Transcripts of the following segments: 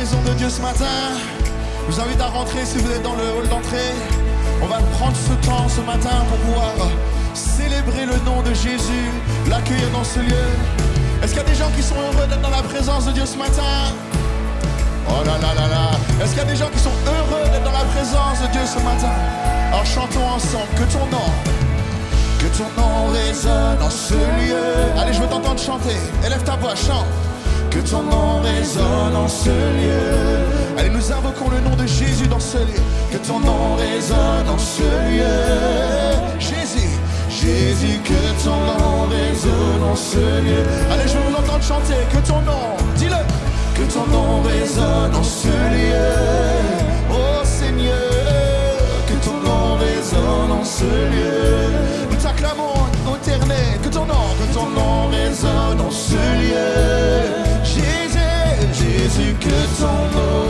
maison de Dieu ce matin. Je vous invite à rentrer si vous êtes dans le hall d'entrée. On va prendre ce temps ce matin pour pouvoir célébrer le nom de Jésus, l'accueillir dans ce lieu. Est-ce qu'il y a des gens qui sont heureux d'être dans la présence de Dieu ce matin? Oh là là là là. Est-ce qu'il y a des gens qui sont heureux d'être dans la présence de Dieu ce matin? Alors chantons ensemble que ton nom résonne dans ce lieu. Allez, je veux t'entendre chanter. Élève ta voix, chante. Que ton nom résonne dans ce lieu. Allez, nous invoquons le nom de Jésus dans ce lieu. Que ton nom résonne dans ce lieu. Jésus, Jésus, que ton nom résonne dans ce lieu. Allez, je veux vous entendre chanter. Que ton nom, dis-le. Que ton nom résonne dans ce lieu. Oh Seigneur, que ton nom résonne dans ce lieu. Nous t'acclamons, ô éternel. Que ton nom résonne dans ce lieu. Jésus, que ton nom.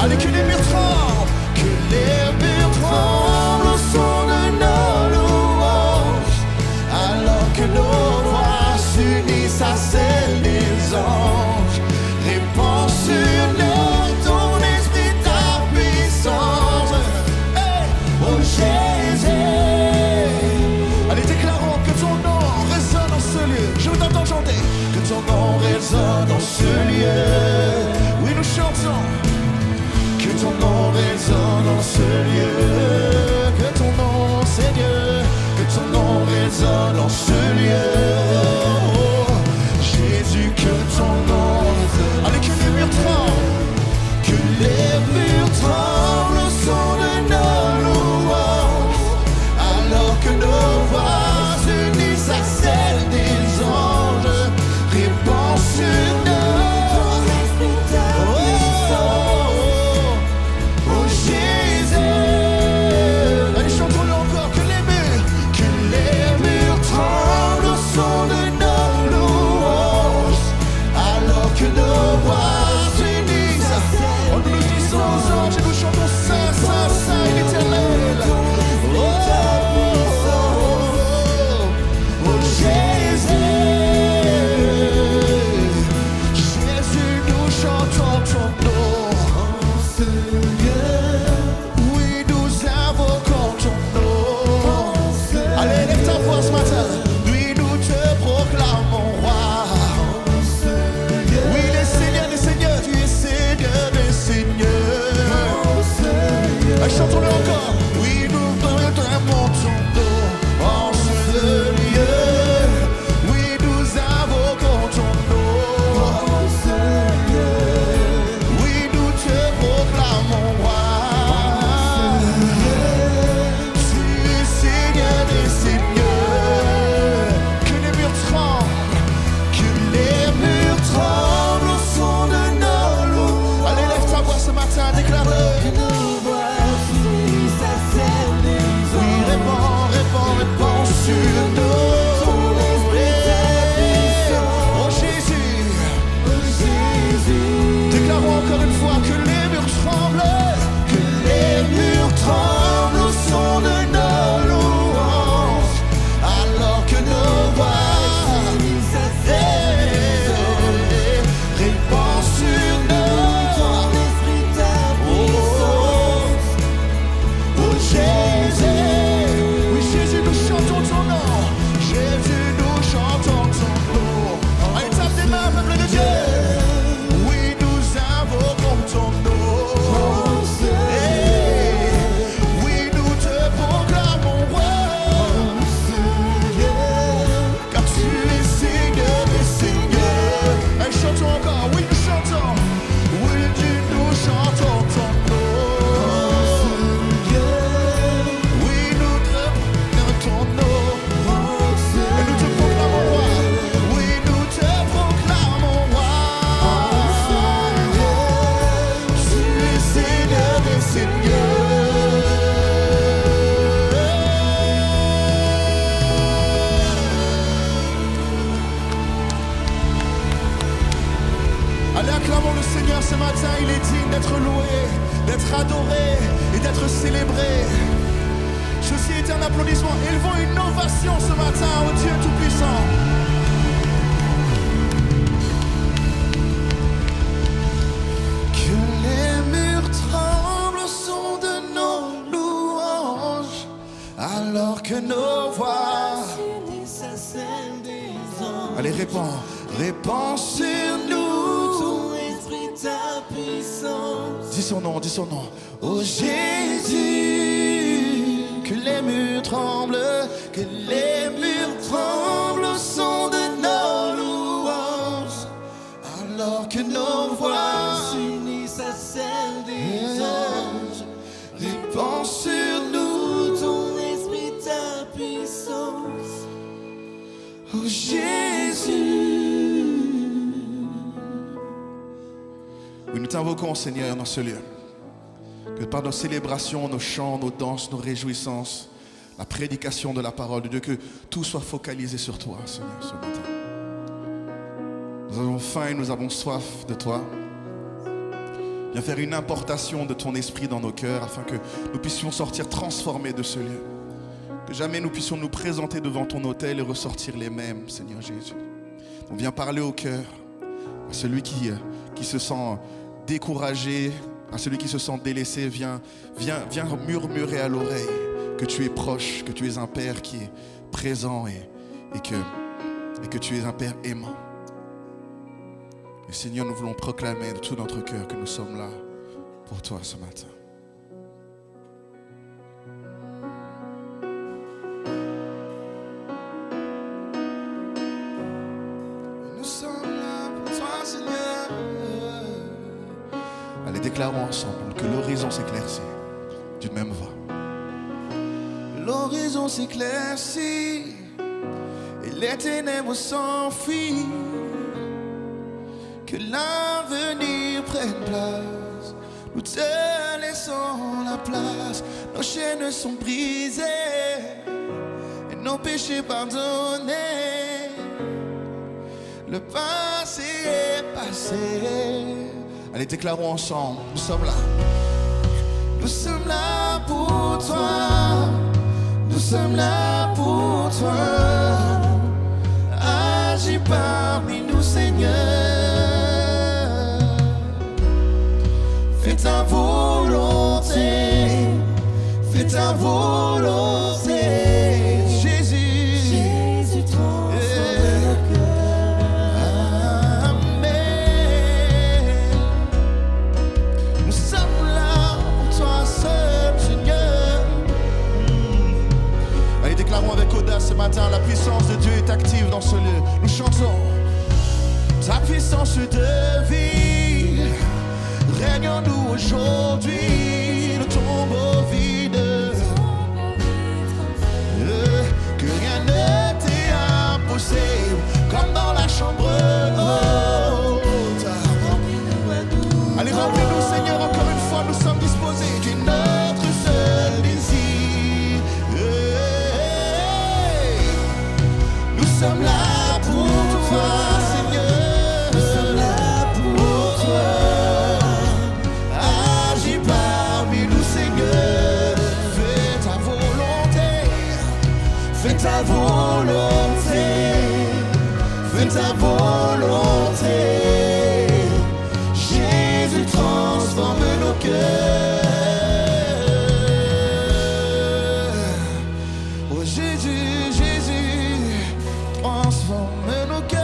Allez, que les murs tremblent, que les murs tremblent au son de nos louanges, alors que nos voix s'unissent à celles des anges. Répands sur nous ton esprit, ta puissance. Hey, oh Jésus. Allez, déclarons que ton nom résonne dans ce lieu. Je vous entends chanter. Que ton nom résonne dans ce lieu. Oui, nous chantons. Que ton nom résonne dans ce lieu. Que ton nom, Seigneur. Que ton nom résonne dans ce lieu. Oh, Jésus, que ton nom résonne. Allez, que les murs tremblent. Que les murs tremblent au son de nos louanges, alors que nos voix s'unissent à celles des anges. Répands sur nous ton esprit, ta puissance. Oh Jésus. Allez, chantons-le encore. Que les murs tremblent au son de nos louanges, alors que nos voix s'unissent. Oh, nous nous disons aux anges et nous chantons Saint, Saint, Saint, l'Éternel. Oh Jésus. Jésus, nous chantons ton nom en ce lieu. Oui, nous invoquons ton nom. Allez, lève ta voix ce matin. Oui, nous te proclamons roi. Oui, les seigneurs des seigneurs, tu es Seigneur des seigneurs. Allez, chantons-le encore. Oui, nous proclamons ton nom en ce lieu. Oui, nous invoquons ton nom en ce lieu. Oui, nous te proclamons roi. Tu es Seigneur des seigneurs. Que les murs tremblent, que les murs tremblent au son de nos loups. Allez, lève ta voix ce matin, déclare-le. Oui, répands sur nous. Oh Jésus. Déclarons encore une fois que les murs tremblent. Que les murs tremblent au son de nos louanges, alors que nos voix répands sur nous ton esprit, ta puissance. Oh Jésus. Oui, Jésus, nous chantons ton nom. Jésus, nous chantons ton nom. Allez, tape des mains, peuple de Dieu. Oui, nous invoquons ton nom. Hey. Oui, nous te proclamons roi. Car tu es Seigneur des seigneurs. Allez, chantons encore. Oui, nous chantons. Oui, Dieu, nous chantons ton nom. Oui, nous te ton nom. Et nous te proclamons roi. Oui, nous te proclamons roi. Tu es Seigneur des seigneurs. Allez, acclamons le Seigneur ce matin. Il est digne d'être loué, d'être adoré et d'être célébré. Ceci est un applaudissement. Élevons une ovation ce matin au Dieu Tout-Puissant. alors que nos voix s'unissent à celles des anges. Allez, répands sur nous Ton esprit, ta puissance. Dis son nom, dis son nom. Oh Jésus, que les murs tremblent au son de nos louanges, alors que nos voix s'unissent à celles des anges. répands sur nous Ton esprit, ta puissance. oh Jésus. Oui, nous t'invoquons, Seigneur, dans ce lieu. Que par nos célébrations, nos chants, nos danses, nos réjouissances, la prédication de la parole de Dieu, que tout soit focalisé sur toi, Seigneur, ce matin. Nous avons faim et nous avons soif de toi. Viens faire une importation de ton esprit dans nos cœurs afin que nous puissions sortir transformés de ce lieu. Que jamais nous puissions nous présenter devant ton autel et ressortir les mêmes, Seigneur Jésus. Donc viens parler au cœur à celui qui se sent découragé, à celui qui se sent délaissé. Viens murmurer à l'oreille que tu es proche, que tu es un Père qui est présent et que tu es un Père aimant. Et Seigneur, nous voulons proclamer de tout notre cœur que nous sommes là pour toi ce matin. Nous sommes là pour toi, Seigneur. Allez, déclarons ensemble que l'horizon s'éclaircit d'une même voix. L'horizon s'éclaircit et les ténèbres s'enfuient. Que l'avenir prenne place, nous te laissons la place. Nos chaînes sont brisées et nos péchés pardonnés. Le passé est passé. Allez, déclarons ensemble, nous sommes là. Nous sommes là pour toi. Nous sommes là pour toi. Agis parmi nous, Seigneur. Fais ta volonté. Fais ta volonté. Jésus. Jésus transforme nos cœurs. Amen. Nous sommes là pour toi seul, Seigneur. Allez, déclarons avec audace ce matin, la puissance de Dieu est active dans ce lieu. Nous chantons. Ta puissance de vie règne en nous aujourd'hui. Le tombeau vide, que rien ne t'est impossible, comme dans la chambre haute. Allez, remplis-nous, Seigneur, encore une fois, nous sommes disposés du notre seul désir. Nous sommes là pour toi, Seigneur. Nous sommes là pour toi. Agis parmi nous, Seigneur. Fais ta volonté. Fais ta volonté. Fais ta volonté. Jésus transforme nos cœurs. Oh Jésus, Jésus, transforme nos cœurs.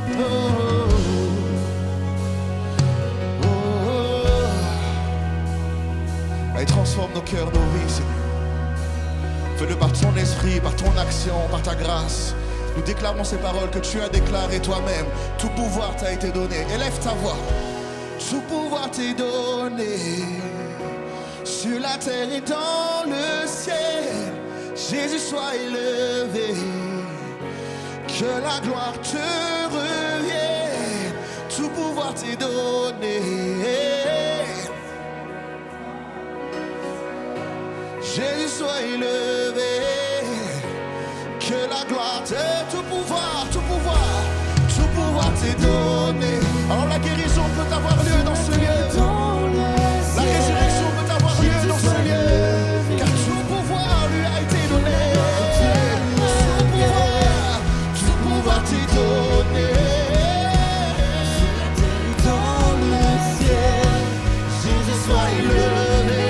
Oh, oh, oh. Allez, transforme nos cœurs, nos vies, Seigneur. Fais-le par ton esprit, par ton action, par ta grâce. Nous déclarons ces paroles que tu as déclarées toi-même. Tout pouvoir t'a été donné. Élève ta voix. Tout pouvoir t'est donné sur la terre et dans le ciel. Jésus, sois élevé. Que la gloire te revienne. Tout pouvoir t'est donné. Jésus, sois élevé. Que la gloire te... Tout pouvoir t'est donné. Alors la guérison peut avoir lieu dans ce lieu. La résurrection peut avoir lieu dans ce lieu. Car tout pouvoir lui a été donné. Tout pouvoir t'est donné. Dans le ciel, Jésus soit élevé.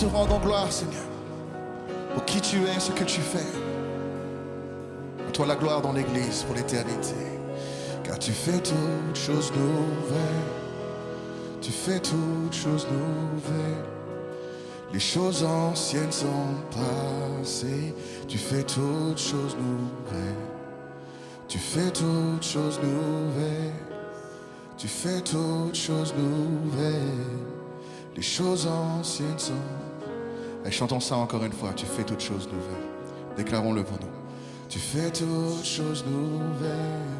te rendons gloire, Seigneur, pour qui tu es, ce que tu fais. À toi la gloire dans l'Église pour l'éternité. Car tu fais toutes choses nouvelles. Tu fais toutes choses nouvelles. Les choses anciennes sont passées. Tu fais toutes choses nouvelles. Tu fais toutes choses nouvelles. Tu fais toutes choses nouvelles. Les choses anciennes sont... Et chantons ça encore une fois. Tu fais toutes choses nouvelles. Déclarons-le pour nous. Tu fais toutes choses nouvelles.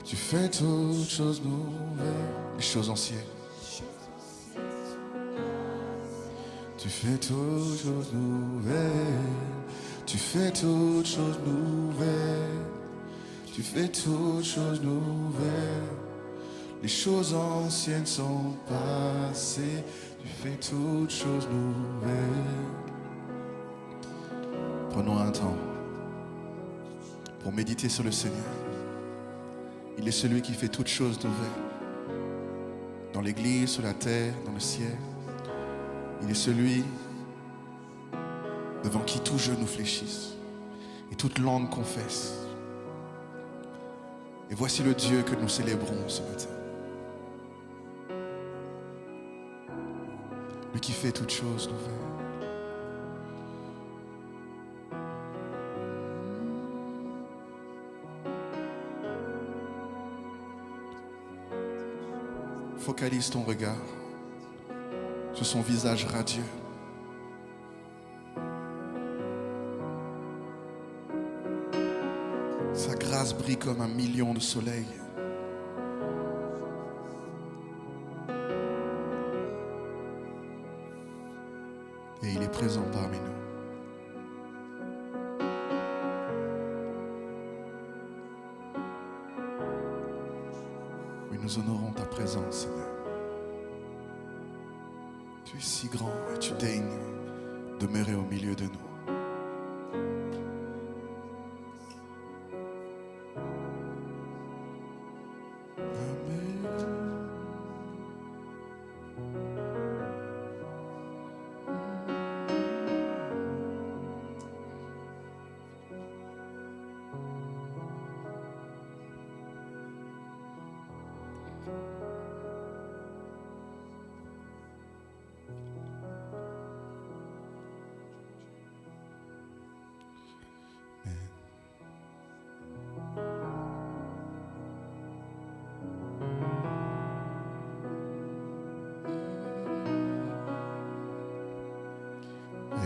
Tu fais toutes choses nouvelles. Les choses anciennes. Tu fais toutes choses nouvelles. Tu fais toutes choses nouvelles. Tu fais toutes choses nouvelles. Les choses anciennes sont passées. Tu fais toutes choses nouvelles. Prenons un temps pour méditer sur le Seigneur. Il est celui qui fait toutes choses nouvelles. Dans l'église, sur la terre, dans le ciel. Il est celui devant qui tout genou fléchisse et toute langue confesse. Et voici le Dieu que nous célébrons ce matin. Lui qui fait toutes choses nouvelles. Focalise ton regard sur son visage radieux. Sa grâce brille comme 1 million de soleils. Et il est présent parmi nous. Oui, nous honorons ta présence, Seigneur. Tu es si grand et tu daignes demeurer au milieu de nous.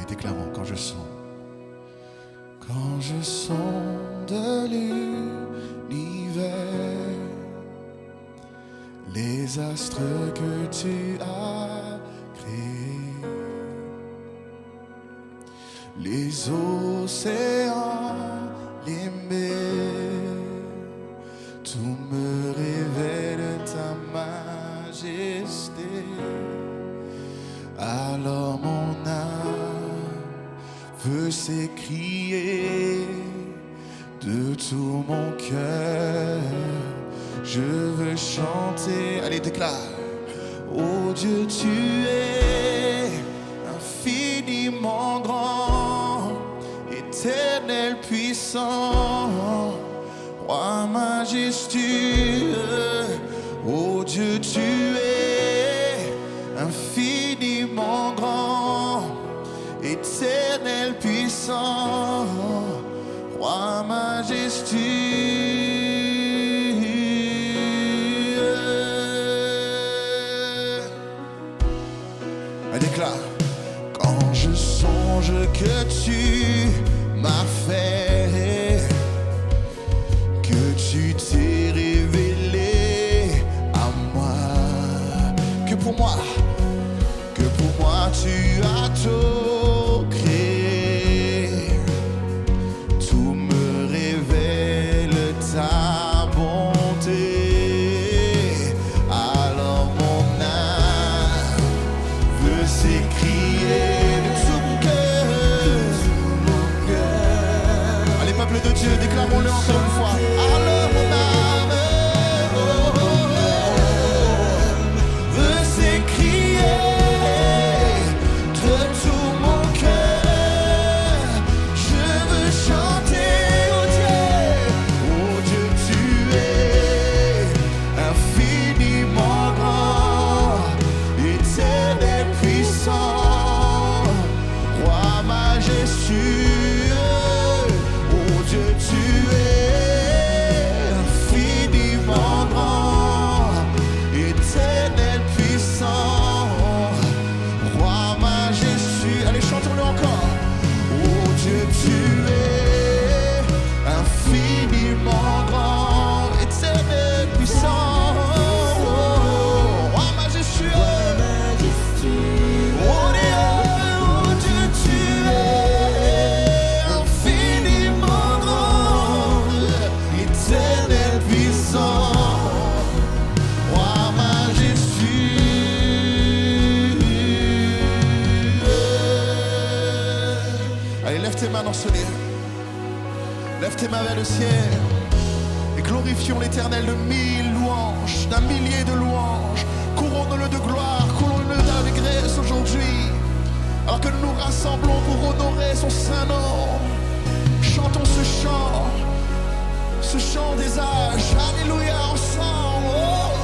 Et déclarons quand je sonde l'univers, les astres que tu as créés, les océans, les mers, tout me révèle ta majesté. Alors mon âme veut s'écrier de tout mon cœur. Je veux chanter. Allez, déclare. Oh Dieu, tu es infiniment grand, éternel puissant, roi majestueux. Oh Dieu, tu es infiniment grand, éternel puissant, roi majestueux. Elle déclare. Quand je songe que tu m'as fait, que tu t'es révélé à moi, que pour moi tu as tout créé, tout me révèle ta bonté. Alors mon âme veut s'écrier de tout mon cœur. Allez, peuple de Dieu, déclarons-le encore une fois. Alors mon âme veut s'écrier de tout puissant, roi majestueux, oh Dieu tu es infiniment grand, éternel puissant, roi majestueux. Allez, chantons-le encore. Oh Dieu tu es infiniment grand, éternel puissant. Tes mains dans ce lieu. Lève tes mains vers le ciel et glorifions l'Éternel de 1000 louanges, d'un millier de louanges. Couronne-le de gloire, couronne-le d'allégresse aujourd'hui, alors que nous nous rassemblons pour honorer son saint nom. Chantons ce chant des âges. Alléluia, ensemble. Oh.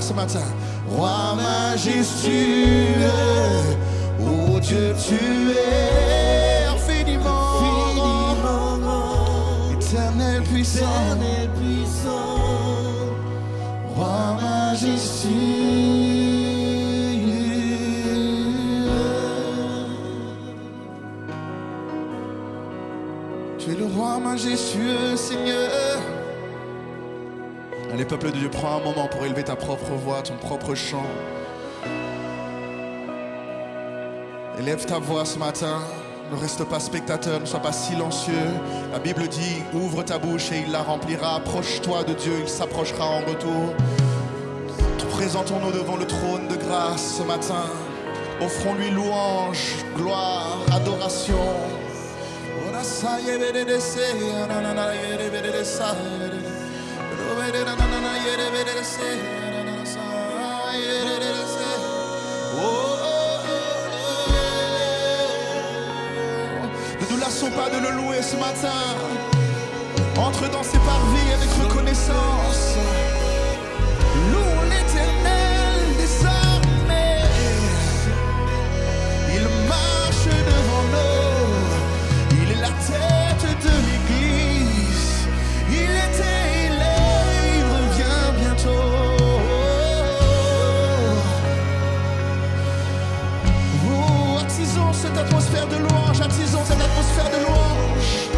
Ce matin, roi majestueux, oh Dieu tu es infiniment grand, éternel puissant, roi majestueux. Tu es le roi majestueux, Seigneur. Allez, peuple de Dieu, prends un moment pour élever ta propre voix, ton propre chant. Élève ta voix ce matin. Ne reste pas spectateur, ne sois pas silencieux. La Bible dit, ouvre ta bouche et il la remplira. Approche-toi de Dieu, il s'approchera en retour. Présentons-nous devant le trône de grâce ce matin. Offrons-lui louange, gloire, adoration. Ne nous lassons pas de le louer ce matin. Entre dans ses parvis avec reconnaissance. Louons l'Éternel des armées. Il marche devant nous. Il est la tête de l'Église. Il était, il est, il revient bientôt. Oh, attisons cette atmosphère de louange, attisons cette atmosphère de louange.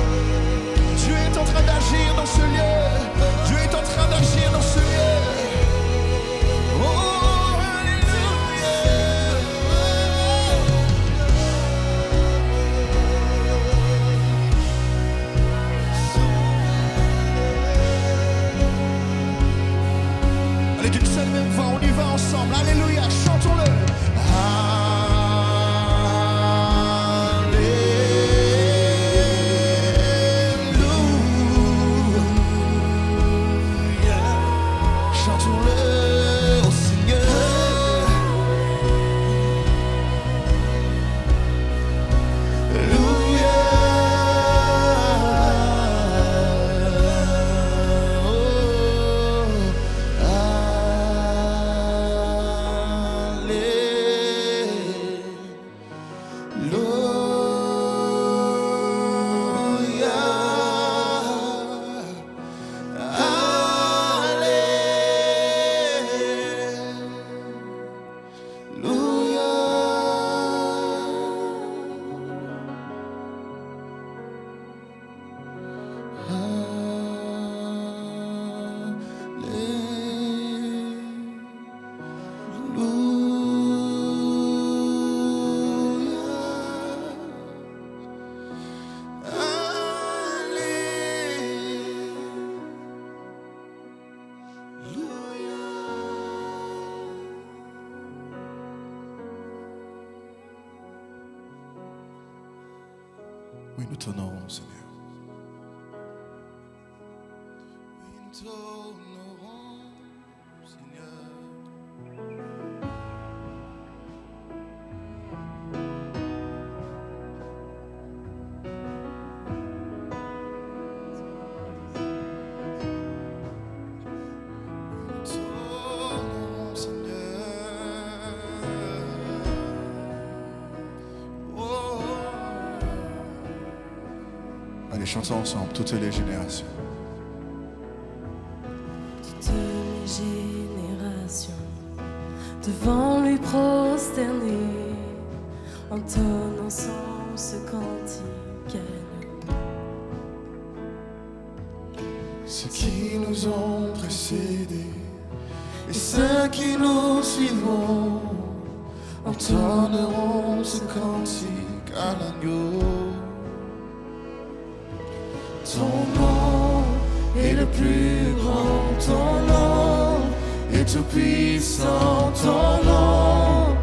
Dieu est en train d'agir dans ce lieu. même voix, on y va ensemble. Alléluia, chantons-le. Alléluia. Chantons-le au Seigneur. Alléluia. Oui, nous t'honorons, Seigneur. Oui, nous t'honorons, Seigneur. Nous t'honorons, Seigneur. Oh. Allez, chantons ensemble, toutes les générations. Toutes les générations devant lui prosterner, entonnent ensemble ce cantique à nous. Ceux qui nous ont précédés et ceux qui nous suivront entonneront ce cantique à l'agneau. Ton nom est le plus grand, ton nom est tout puissant, ton nom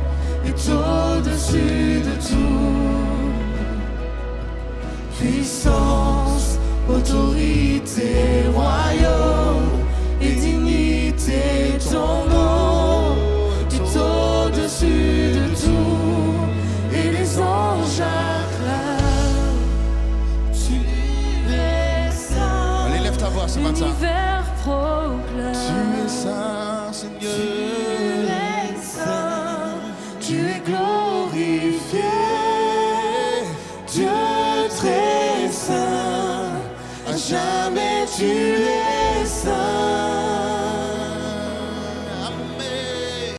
est au-dessus de tout. Puissance, autorité, royaume et dignité, ton nom est au-dessus de tout. Et les anges acclament, tu es saint. Allez, lève ta voix ce matin. L'univers proclame, Tu es saint, Seigneur. tu es saint, tu es glorifié, Dieu très saint, à jamais tu es saint. Amen.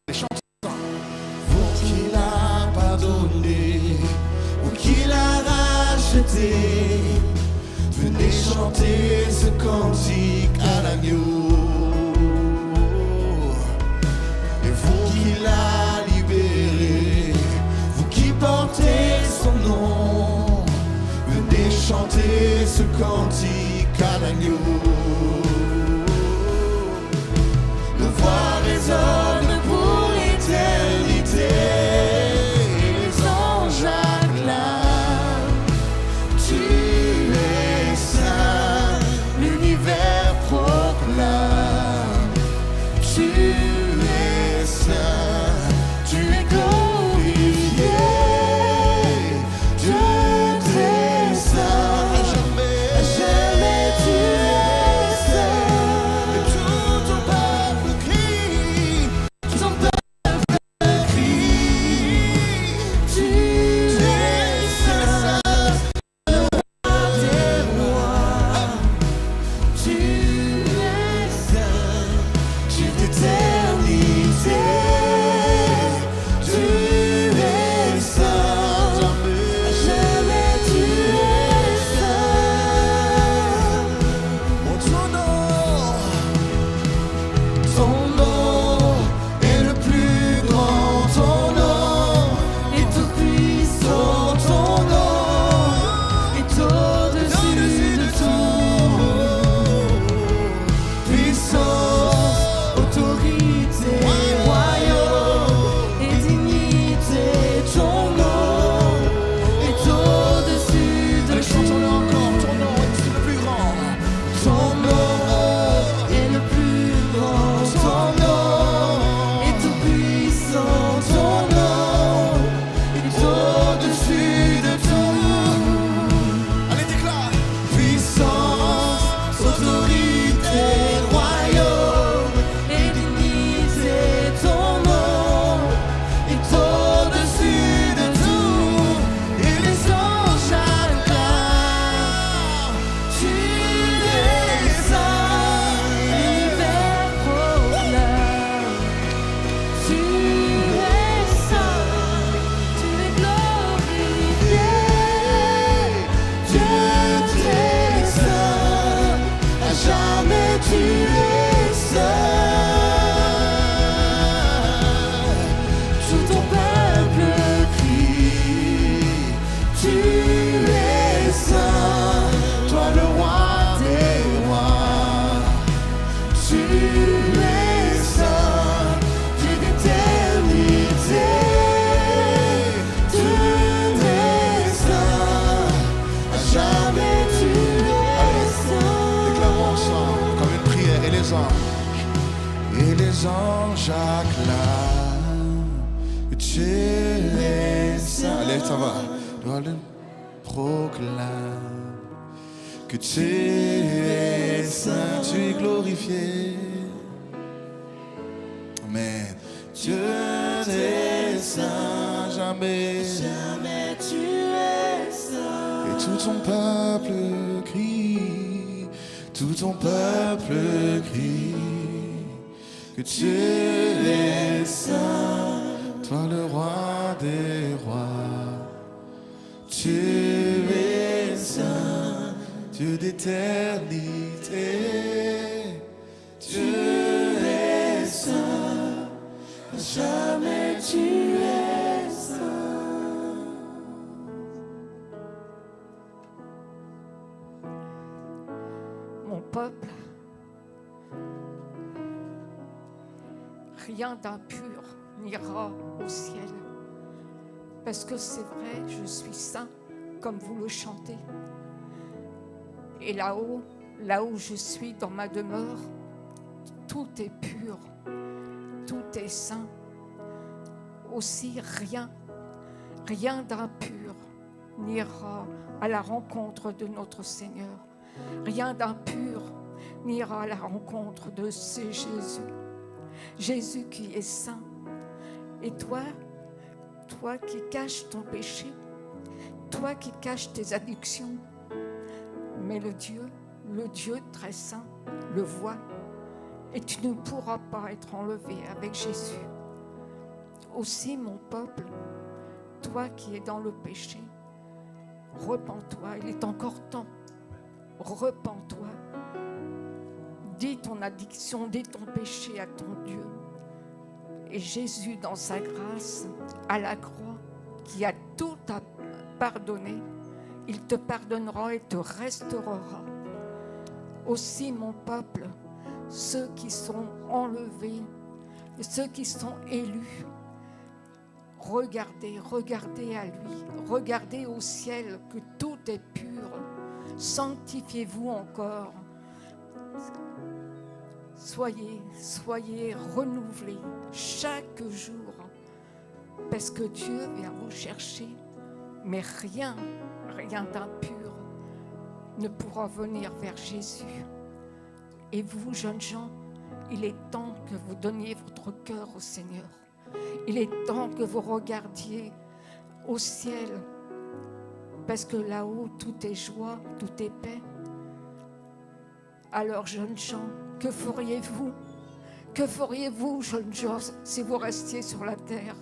Les chanteurs. Vous qu'il a pardonné, vous qu'il a racheté, venez chanter ce cantique à l'agneau. Et vous qu'il a libéré, vous qui portez son nom, venez chanter ce cantique à l'agneau. Nos voix résonnent pour l'éternité. Les anges acclament, tu es saint. L'univers proclame, tu es saint, tu es glorifié. Dieu très saint, à jamais tu es saint. les anges acclament que tu es saint. Allez, ça va. Dois le proclame que tu es saint, tu es glorifié. Amen. Dieu est saint, jamais, Jamais tu es saint. et tout ton peuple crie, tout ton peuple crie que tu es saint, toi le roi des rois, tu es saint, Dieu d'éternité, Dieu est saint, jamais tu es saint. Mon peuple, rien d'impur n'ira au ciel. Parce que c'est vrai, je suis saint, comme vous le chantez. Et là-haut où je suis dans ma demeure, tout est pur, tout est saint. Aussi rien d'impur n'ira à la rencontre de notre Seigneur. Rien d'impur n'ira à la rencontre de ce Jésus. Jésus qui est saint. Et toi qui caches ton péché, toi qui caches tes addictions, mais le Dieu très saint le voit et tu ne pourras pas être enlevé avec Jésus. Aussi mon peuple, toi qui es dans le péché, repens-toi, il est encore temps. Repens-toi. Dis ton addiction, dis ton péché à ton Dieu. Et Jésus, dans sa grâce, à la croix, qui a tout à pardonner, il te pardonnera et te restaurera. Aussi, mon peuple, ceux qui sont enlevés, ceux qui sont élus, regardez à lui, regardez au ciel que tout est pur. Sanctifiez-vous encore. Soyez renouvelés chaque jour, parce que Dieu vient vous chercher, mais rien d'impur ne pourra venir vers Jésus. Et vous, jeunes gens, il est temps que vous donniez votre cœur au Seigneur. Il est temps que vous regardiez au ciel, parce que là-haut, tout est joie, tout est paix. Alors, jeunes gens, que feriez-vous? Que feriez-vous, jeunes gens, si vous restiez sur la terre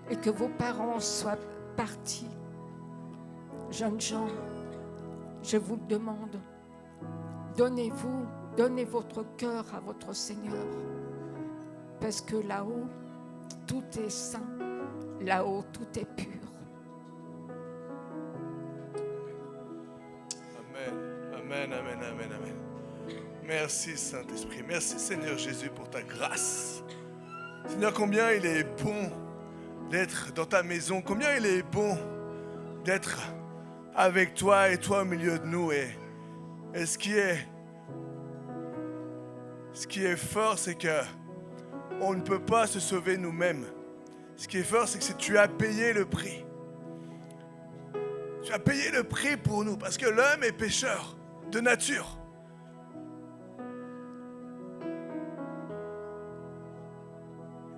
et que vos parents soient partis? Jeunes gens, je vous le demande, donnez votre cœur à votre Seigneur, parce que là-haut, tout est saint, là-haut, tout est pur. Amen, amen, amen, amen. Merci Saint-Esprit, merci Seigneur Jésus pour ta grâce. Seigneur, combien il est bon d'être dans ta maison, combien il est bon d'être avec toi et toi au milieu de nous. Et ce qui est fort, c'est que on ne peut pas se sauver nous-mêmes. Ce qui est fort, c'est que tu as payé le prix. Tu as payé le prix pour nous, parce que l'homme est pécheur de nature.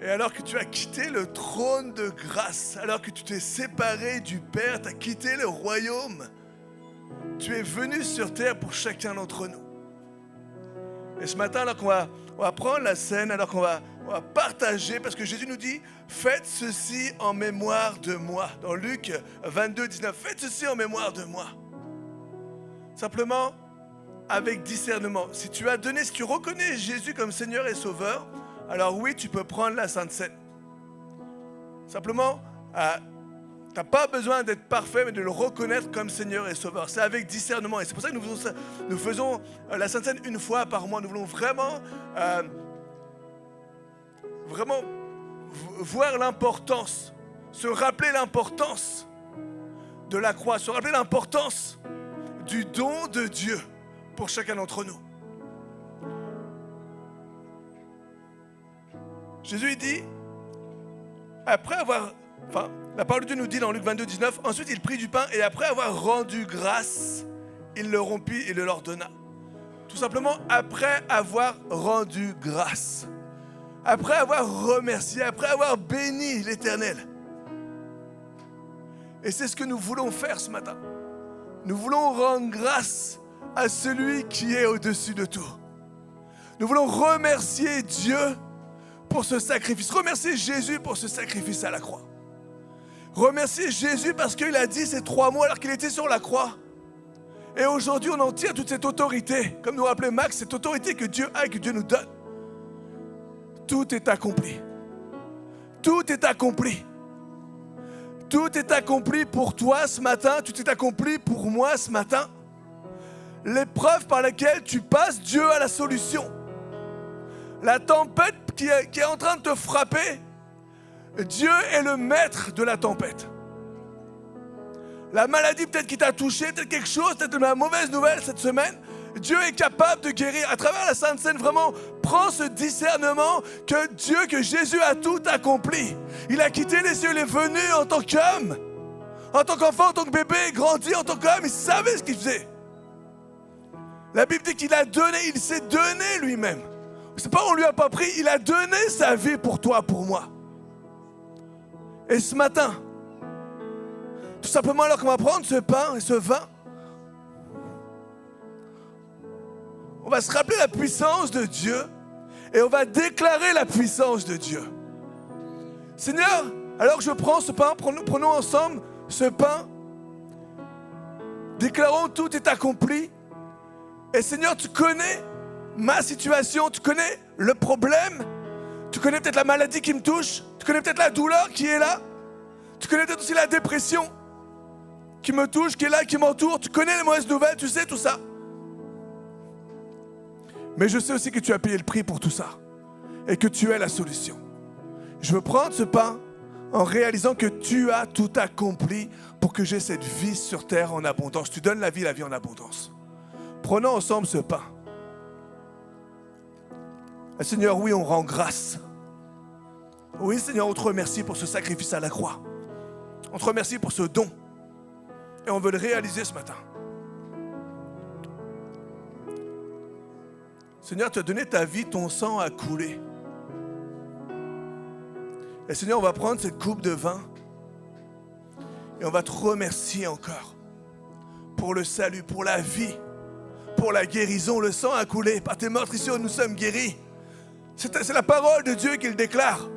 Et alors que tu as quitté le trône de grâce, alors que tu t'es séparé du Père, tu as quitté le royaume, tu es venu sur terre pour chacun d'entre nous. Et ce matin, alors qu'on va prendre la scène, alors qu'on va partager, parce que Jésus nous dit « Faites ceci en mémoire de moi ». Dans Luc 22, 19, « Faites ceci en mémoire de moi ». Simplement, avec discernement. Si tu reconnais Jésus comme Seigneur et Sauveur, alors oui, tu peux prendre la Sainte Seine. Simplement, tu n'as pas besoin d'être parfait, mais de le reconnaître comme Seigneur et Sauveur. C'est avec discernement. Et c'est pour ça que nous faisons la Sainte Seine une fois par mois. Nous voulons vraiment voir l'importance, se rappeler l'importance de la croix, se rappeler l'importance du don de Dieu pour chacun d'entre nous. Jésus il dit, après avoir, la parole de Dieu nous dit dans Luc 22, 19, ensuite il prit du pain et après avoir rendu grâce, il le rompit et le leur donna. Tout simplement après avoir rendu grâce, après avoir remercié, après avoir béni l'Éternel. Et c'est ce que nous voulons faire ce matin. Nous voulons rendre grâce à celui qui est au-dessus de tout. Nous voulons remercier Dieu pour ce sacrifice. Remercier Jésus pour ce sacrifice à la croix. Remercier Jésus parce qu'il a dit ces 3 mots alors qu'il était sur la croix. Et aujourd'hui, on en tire toute cette autorité. Comme nous rappelait Max, cette autorité que Dieu a et que Dieu nous donne. Tout est accompli. Tout est accompli. Tout est accompli pour toi ce matin. Tout est accompli pour moi ce matin. L'épreuve par laquelle tu passes, Dieu a la solution. La tempête qui est en train de te frapper, Dieu est le maître de la tempête. La maladie peut-être qui t'a touché, peut-être quelque chose, peut-être la mauvaise nouvelle cette semaine, Dieu est capable de guérir. À travers la Sainte Seine, vraiment, prends ce discernement que Dieu, que Jésus a tout accompli. Il a quitté les cieux, il est venu en tant qu'homme, en tant qu'enfant, en tant que bébé, grandi en tant qu'homme, il savait ce qu'il faisait. La Bible dit qu'il a donné, il s'est donné lui-même. C'est pas on lui a pas pris, il a donné sa vie pour toi, pour moi. Et ce matin, tout simplement alors qu'on va prendre ce pain et ce vin, on va se rappeler la puissance de Dieu et on va déclarer la puissance de Dieu. Seigneur, alors que je prends ce pain, prenons ensemble ce pain, déclarons tout est accompli. Et Seigneur, tu connais ma situation, tu connais le problème, tu connais peut-être la maladie qui me touche, tu connais peut-être la douleur qui est là, tu connais peut-être aussi la dépression qui me touche, qui est là, qui m'entoure, tu connais les mauvaises nouvelles, tu sais tout ça. Mais je sais aussi que tu as payé le prix pour tout ça et que tu es la solution. Je veux prendre ce pain en réalisant que tu as tout accompli pour que j'ai cette vie sur terre en abondance. Tu donnes la vie en abondance. Prenons ensemble ce pain. Et Seigneur, oui, on rend grâce. Oui, Seigneur, on te remercie pour ce sacrifice à la croix. On te remercie pour ce don. Et on veut le réaliser ce matin. Seigneur, tu as donné ta vie, ton sang a coulé. Et Seigneur, on va prendre cette coupe de vin et on va te remercier encore pour le salut, pour la vie, pour la guérison. Le sang a coulé. Par tes meurtrissures, nous sommes guéris. C'est la parole de Dieu qu'il déclare.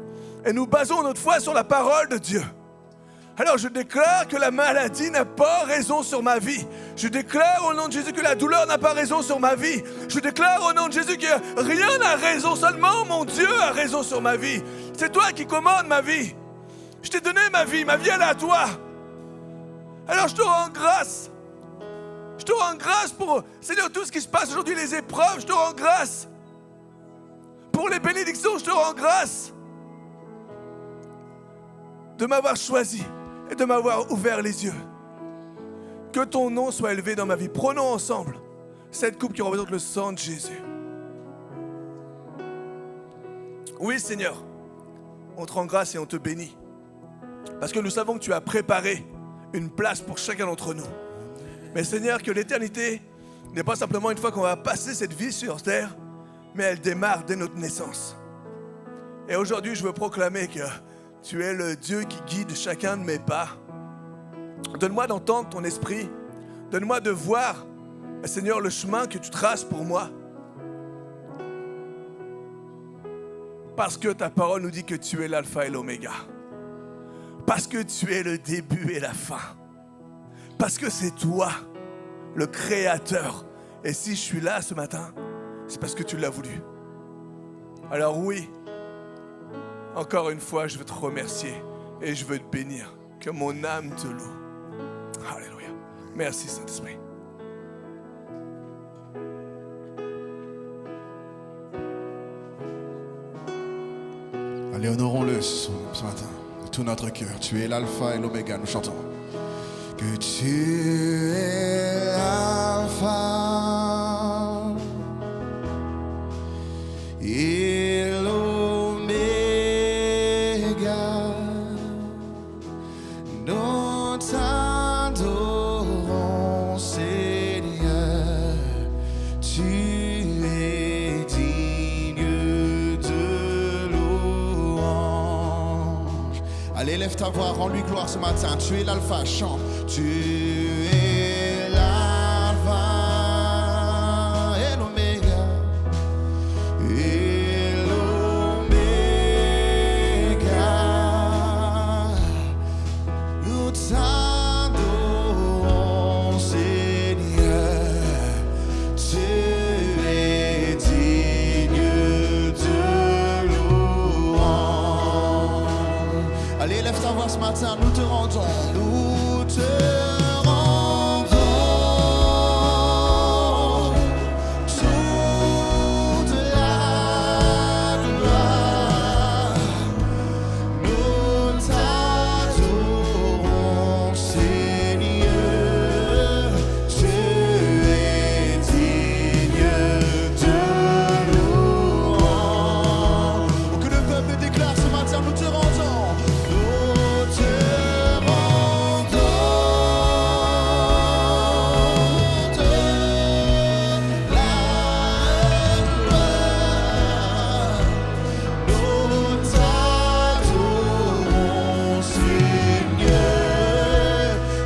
Et nous basons notre foi sur la parole de Dieu. Alors je déclare que la maladie n'a pas raison sur ma vie. Je déclare au nom de Jésus que la douleur n'a pas raison sur ma vie. Je déclare au nom de Jésus que rien n'a raison, seulement mon Dieu a raison sur ma vie. C'est toi qui commandes ma vie. Je t'ai donné ma vie elle est à toi. Alors je te rends grâce. Je te rends grâce pour, Seigneur, tout ce qui se passe aujourd'hui, les épreuves, je te rends grâce. Pour les bénédictions, je te rends grâce de m'avoir choisi et de m'avoir ouvert les yeux. Que ton nom soit élevé dans ma vie. Prenons ensemble cette coupe qui représente le sang de Jésus. Oui, Seigneur, on te rend grâce et on te bénit. Parce que nous savons que tu as préparé une place pour chacun d'entre nous. Mais Seigneur, que l'éternité n'est pas simplement une fois qu'on va passer cette vie sur terre, mais elle démarre dès notre naissance. Et aujourd'hui, je veux proclamer que tu es le Dieu qui guide chacun de mes pas. Donne-moi d'entendre ton esprit. Donne-moi de voir, Seigneur, le chemin que tu traces pour moi. Parce que ta parole nous dit que tu es l'alpha et l'oméga. Parce que tu es le début et la fin. Parce que c'est toi, le Créateur. Et si je suis là ce matin, c'est parce que tu l'as voulu. Alors oui, encore une fois, je veux te remercier et je veux te bénir. Que mon âme te loue. Alléluia. Merci Saint-Esprit. Allez, honorons-le ce matin, de tout notre cœur. Tu es l'alpha et l'oméga, nous chantons. Que tu es l'alpha et l'oméga. Allez, lève ta voix, rends-lui gloire ce matin. Tu es l'alpha, chante. Tu es l'alpha et l'oméga. Et l'oméga. Nous t'adorons, Seigneur. Tu es digne de louange. Allez, lève ta voix ce matin, nous te rendons, nous te rendons toute la gloire. Nous t'adorons, Seigneur, tu es digne de louange. Oh, que le peuple déclare ce matin, nous te rendons. Nous te rendons toute la gloire. Nous t'adorons, Seigneur,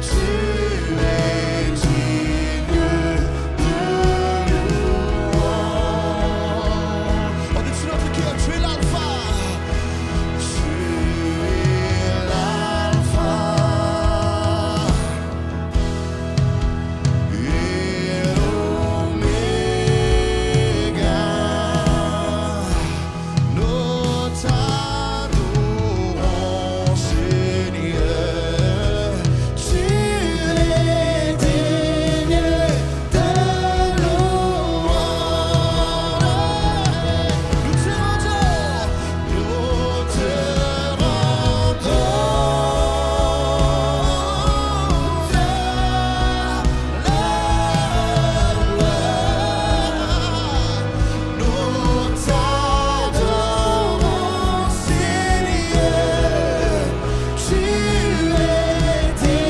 tu es digne de louange. Au-dessus de notre cœur, tu es l'alpha. Tu es l'alpha et l'oméga. Nous t'adorons, Seigneur. Tu es digne de louange. Nous te rendons toute la gloire. Nous t'adorons, Seigneur. Tu es digne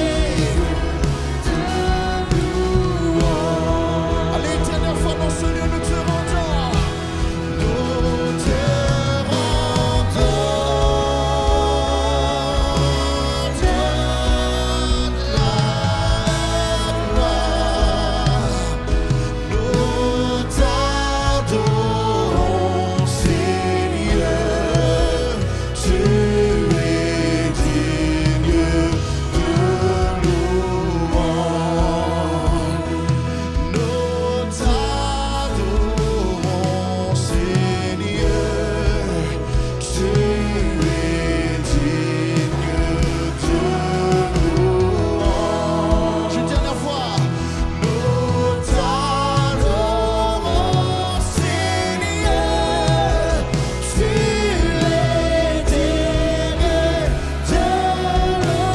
de louange. Allez, une dernière fois dans ce lieu, nous te rendons. Nous te rendons toute la gloire. Nous t'adorons, Seigneur. Tu es digne de louange. Nous t'adorons, Seigneur. Tu es digne de louange. Une dernière fois. Nous t'adorons, Seigneur. Tu es digne de louange.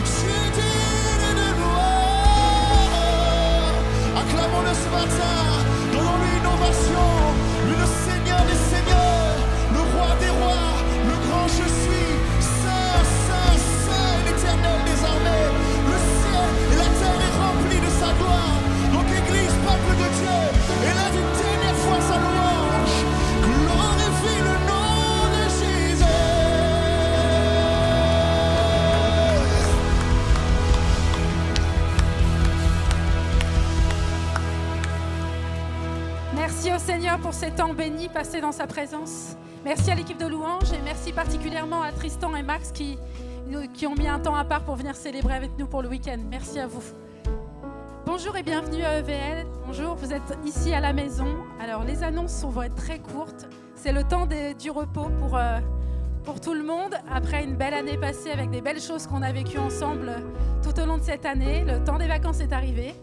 Tu es digne de louange. Acclamons-le ce matin. Donnons-lui une ovation. Lui, le Seigneur des Seigneurs, le Roi des Rois, le grand je suis. Saint, Saint, Saint, l'Éternel des armées. Le ciel et la terre est remplie de sa gloire. Donc, Église, peuple de Dieu, élève une dernière fois sa louange. Glorifie le nom de Jésus. Merci au Seigneur pour ces temps bénis passés dans sa présence. Merci à l'équipe de louange et merci particulièrement à Tristan et Max qui ont mis un temps à part pour venir célébrer avec nous pour le week-end. Merci à vous. Bonjour et bienvenue à EVL. Bonjour, vous êtes ici à la maison. Alors les annonces vont être très courtes. C'est le temps du repos pour tout le monde. Après une belle année passée avec des belles choses qu'on a vécues ensemble tout au long de cette année, le temps des vacances est arrivé.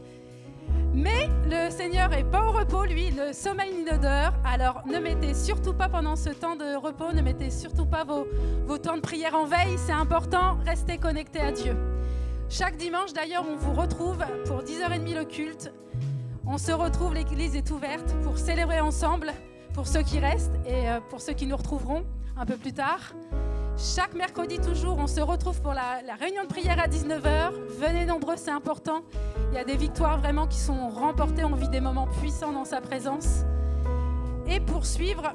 Mais le Seigneur n'est pas au repos, lui, le sommeil inodore. Alors ne mettez surtout pas pendant ce temps de repos, ne mettez surtout pas vos temps de prière en veille. C'est important, restez connectés à Dieu. Chaque dimanche, d'ailleurs, on vous retrouve pour 10h30 le culte. On se retrouve, l'église est ouverte pour célébrer ensemble, pour ceux qui restent et pour ceux qui nous retrouveront un peu plus tard. Chaque mercredi toujours, on se retrouve pour la réunion de prière à 19h. Venez nombreux, c'est important. Il y a des victoires vraiment qui sont remportées. On vit des moments puissants dans sa présence. Et pour suivre,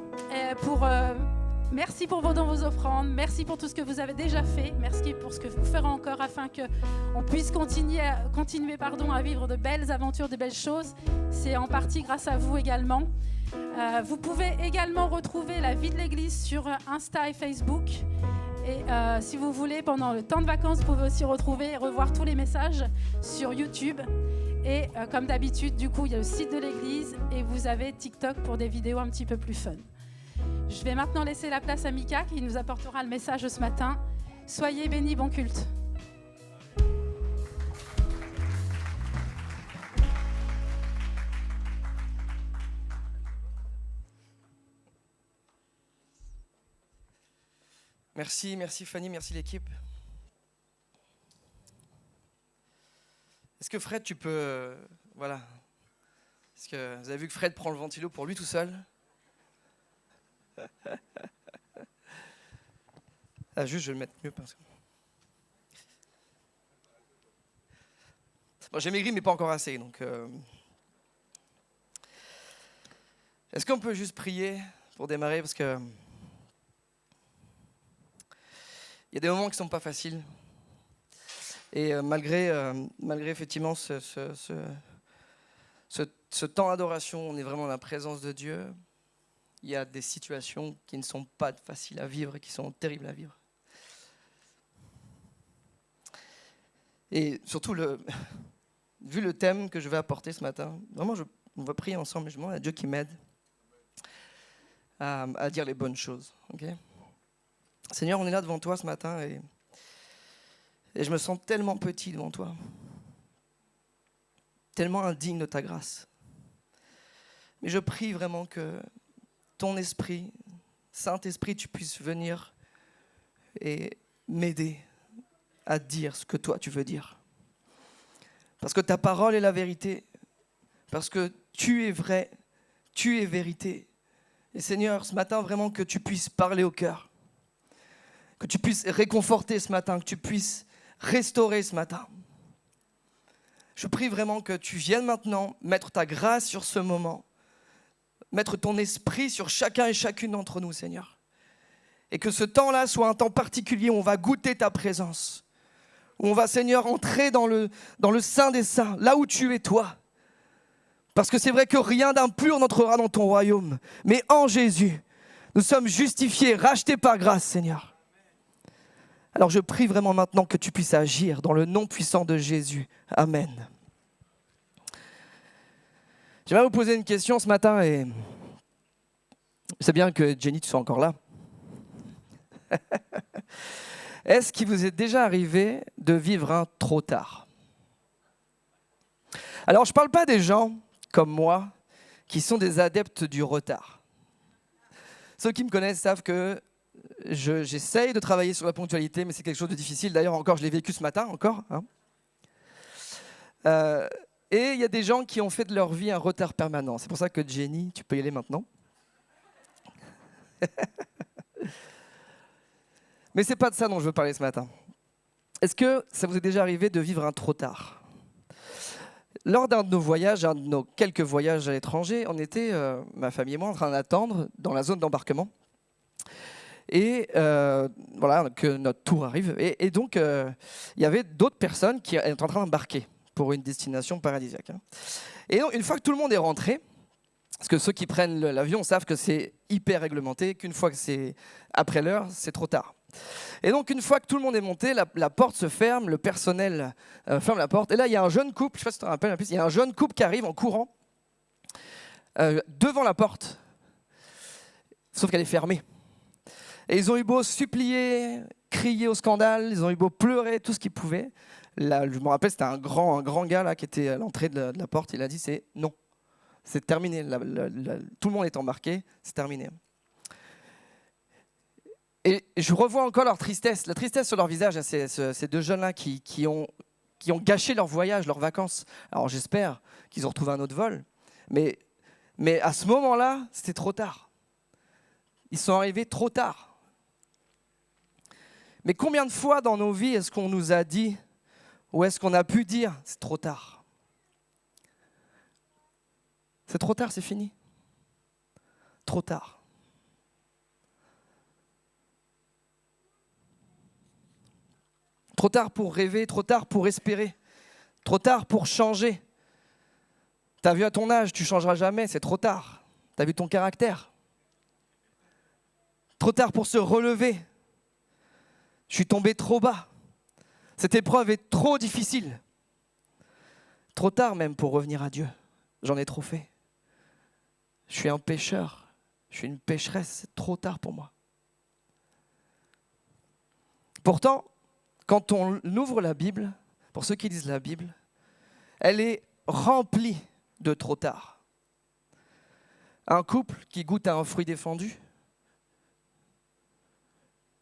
merci pour vos dons, vos offrandes. Merci pour tout ce que vous avez déjà fait. Merci pour ce que vous ferez encore afin qu'on puisse continuer à vivre de belles aventures, de belles choses. C'est en partie grâce à vous également. Vous pouvez également retrouver la vie de l'Église sur Insta et Facebook. Et si vous voulez, pendant le temps de vacances, vous pouvez aussi retrouver et revoir tous les messages sur YouTube. Et comme d'habitude, du coup, il y a le site de l'Église et vous avez TikTok pour des vidéos un petit peu plus fun. Je vais maintenant laisser la place à Mika qui nous apportera le message ce matin. Soyez bénis, bon culte. Merci Fanny, merci l'équipe. Est-ce que Fred, tu peux... voilà. Est-ce que vous avez vu que Fred prend le ventilo pour lui tout seul? Juste, je vais le mettre mieux parce que... Bon, j'ai maigri, mais pas encore assez, donc... Est-ce qu'on peut juste prier pour démarrer? Parce que... il y a des moments qui ne sont pas faciles. Et malgré effectivement ce temps d'adoration, on est vraiment dans la présence de Dieu. Il y a des situations qui ne sont pas faciles à vivre et qui sont terribles à vivre. Et surtout, vu le thème que je vais apporter ce matin, vraiment, on va prier ensemble. Je demande à Dieu qui m'aide à dire les bonnes choses. Okay? Seigneur, on est là devant toi ce matin et je me sens tellement petit devant toi, tellement indigne de ta grâce. Mais je prie vraiment que ton esprit, Saint-Esprit, tu puisses venir et m'aider à dire ce que toi tu veux dire. Parce que ta parole est la vérité, parce que tu es vrai, tu es vérité. Et Seigneur, ce matin, vraiment que tu puisses parler au cœur. Que tu puisses réconforter ce matin, que tu puisses restaurer ce matin. Je prie vraiment que tu viennes maintenant mettre ta grâce sur ce moment, mettre ton esprit sur chacun et chacune d'entre nous, Seigneur. Et que ce temps-là soit un temps particulier où on va goûter ta présence, où on va, Seigneur, entrer dans le sein des saints, là où tu es toi. Parce que c'est vrai que rien d'impur n'entrera dans ton royaume, mais en Jésus, nous sommes justifiés, rachetés par grâce, Seigneur. Alors je prie vraiment maintenant que tu puisses agir dans le nom puissant de Jésus. Amen. J'aimerais vous poser une question ce matin et je sais bien que Jenny, tu sois encore là. Est-ce qu'il vous est déjà arrivé de vivre un trop tard? Alors je ne parle pas des gens comme moi qui sont des adeptes du retard. Ceux qui me connaissent savent que j'essaye de travailler sur la ponctualité, mais c'est quelque chose de difficile. D'ailleurs, encore, je l'ai vécu ce matin, encore. Hein. Et il y a des gens qui ont fait de leur vie un retard permanent. C'est pour ça que Jenny, tu peux y aller maintenant. Mais ce n'est pas de ça dont je veux parler ce matin. Est-ce que ça vous est déjà arrivé de vivre un trop tard? Lors d'un de nos voyages, un de nos quelques voyages à l'étranger, on était, ma famille et moi, en train d'attendre dans la zone d'embarquement. Et voilà, que notre tour arrive. Et donc, il y avait d'autres personnes qui étaient en train d'embarquer pour une destination paradisiaque. Et donc, une fois que tout le monde est rentré, parce que ceux qui prennent l'avion savent que c'est hyper réglementé, qu'une fois que c'est après l'heure, c'est trop tard. Et donc, une fois que tout le monde est monté, la porte se ferme, le personnel ferme la porte. Et là, il y a un jeune couple, je ne sais pas si tu te rappelles, il y a un jeune couple qui arrive en courant devant la porte, sauf qu'elle est fermée. Et ils ont eu beau supplier, crier au scandale, ils ont eu beau pleurer, tout ce qu'ils pouvaient. Là, je me rappelle, c'était un grand gars là, qui était à l'entrée de la porte. Il a dit, c'est non, c'est terminé. Tout le monde est embarqué, c'est terminé. Et je revois encore leur tristesse, la tristesse sur leur visage, ces deux jeunes-là qui ont gâché leur voyage, leurs vacances. Alors j'espère qu'ils ont retrouvé un autre vol. Mais à ce moment-là, c'était trop tard. Ils sont arrivés trop tard. Mais combien de fois dans nos vies est-ce qu'on nous a dit, ou est-ce qu'on a pu dire, c'est trop tard. C'est trop tard, c'est fini. Trop tard. Trop tard pour rêver, trop tard pour espérer, trop tard pour changer. T'as vu à ton âge, tu changeras jamais, c'est trop tard. T'as vu ton caractère. Trop tard pour se relever. Je suis tombé trop bas. Cette épreuve est trop difficile. Trop tard même pour revenir à Dieu. J'en ai trop fait. Je suis un pécheur. Je suis une pécheresse. C'est trop tard pour moi. Pourtant, quand on ouvre la Bible, pour ceux qui lisent la Bible, elle est remplie de trop tard. Un couple qui goûte à un fruit défendu.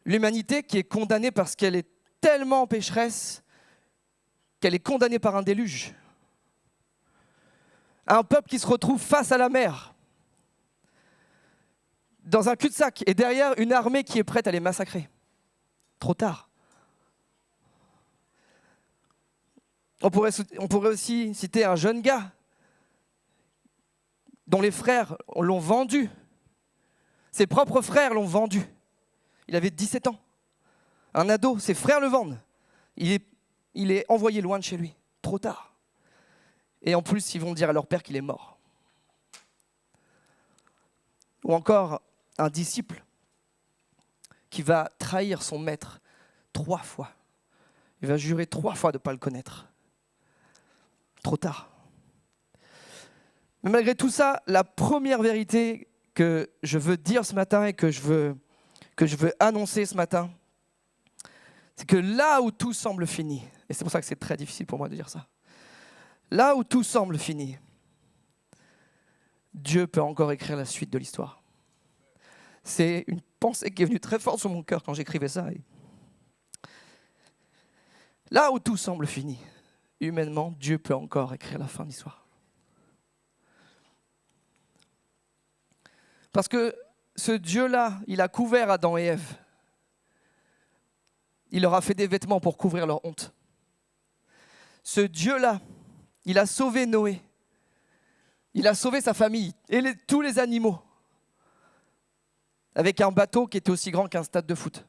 L'humanité qui est condamnée parce qu'elle est tellement pécheresse qu'elle est condamnée par un déluge. Un peuple qui se retrouve face à la mer, dans un cul-de-sac, et derrière une armée qui est prête à les massacrer. Trop tard. On pourrait aussi citer un jeune gars dont les frères l'ont vendu. Ses propres frères l'ont vendu. Il avait 17 ans. Un ado, ses frères le vendent. Il est envoyé loin de chez lui. Trop tard. Et en plus, ils vont dire à leur père qu'il est mort. Ou encore un disciple qui va trahir son maître 3 fois. Il va jurer 3 fois de ne pas le connaître. Trop tard. Mais malgré tout ça, la première vérité que je veux dire ce matin et que je veux annoncer ce matin, c'est que là où tout semble fini, et c'est pour ça que c'est très difficile pour moi de dire ça, là où tout semble fini, Dieu peut encore écrire la suite de l'histoire. C'est une pensée qui est venue très fort sur mon cœur quand j'écrivais ça. Et là où tout semble fini, humainement, Dieu peut encore écrire la fin de l'histoire. Parce que ce Dieu-là, il a couvert Adam et Ève. Il leur a fait des vêtements pour couvrir leur honte. Ce Dieu-là, il a sauvé Noé. Il a sauvé sa famille et tous les animaux avec un bateau qui était aussi grand qu'un stade de foot.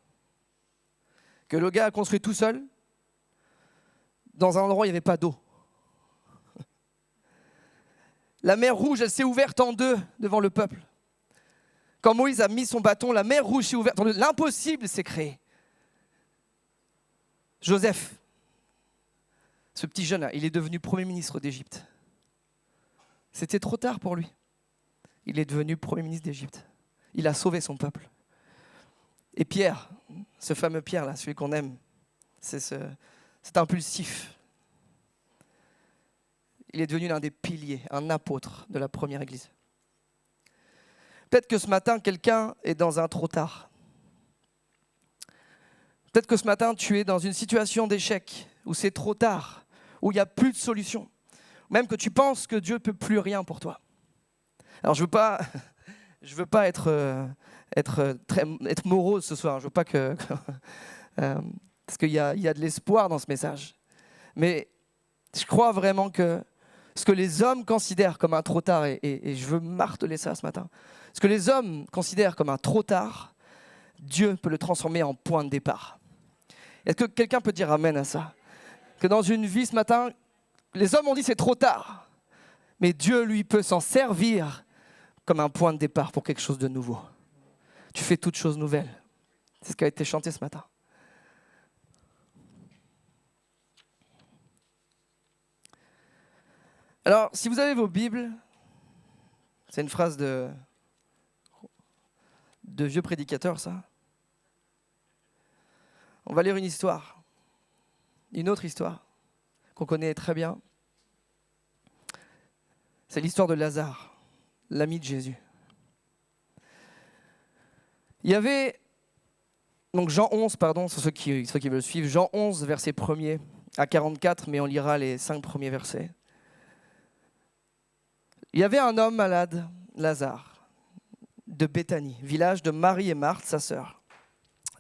Que le gars a construit tout seul dans un endroit où il n'y avait pas d'eau. La mer Rouge, elle s'est ouverte en 2 devant le peuple. Quand Moïse a mis son bâton, la mer Rouge s'est ouverte en 2. L'impossible s'est créé. Joseph, ce petit jeune-là, il est devenu Premier ministre d'Égypte. C'était trop tard pour lui. Il est devenu Premier ministre d'Égypte. Il a sauvé son peuple. Et Pierre, ce fameux Pierre-là, celui qu'on aime, c'est impulsif. Il est devenu l'un des piliers, un apôtre de la première église. Peut-être que ce matin, quelqu'un est dans un trop tard. Peut-être que ce matin, tu es dans une situation d'échec, où c'est trop tard, où il n'y a plus de solution. Même que tu penses que Dieu ne peut plus rien pour toi. Alors je veux pas être morose ce soir. Je veux pas que parce qu'il y a de l'espoir dans ce message. Mais je crois vraiment que ce que les hommes considèrent comme un trop tard, et je veux marteler ça ce matin, ce que les hommes considèrent comme un trop tard, Dieu peut le transformer en point de départ. Est-ce que quelqu'un peut dire amen à ça? Que dans une vie ce matin, les hommes ont dit c'est trop tard, mais Dieu, lui, peut s'en servir comme un point de départ pour quelque chose de nouveau. Tu fais toutes choses nouvelles. C'est ce qui a été chanté ce matin. Alors, si vous avez vos Bibles, c'est une phrase de vieux prédicateur, ça. On va lire une histoire, une autre histoire qu'on connaît très bien. C'est l'histoire de Lazare, l'ami de Jésus. Il y avait, donc Jean 11, pardon, c'est ceux qui veulent suivre, Jean 11, verset 1er à 44, mais on lira les 5 premiers versets. Il y avait un homme malade, Lazare, de Béthanie, village de Marie et Marthe, sa sœur.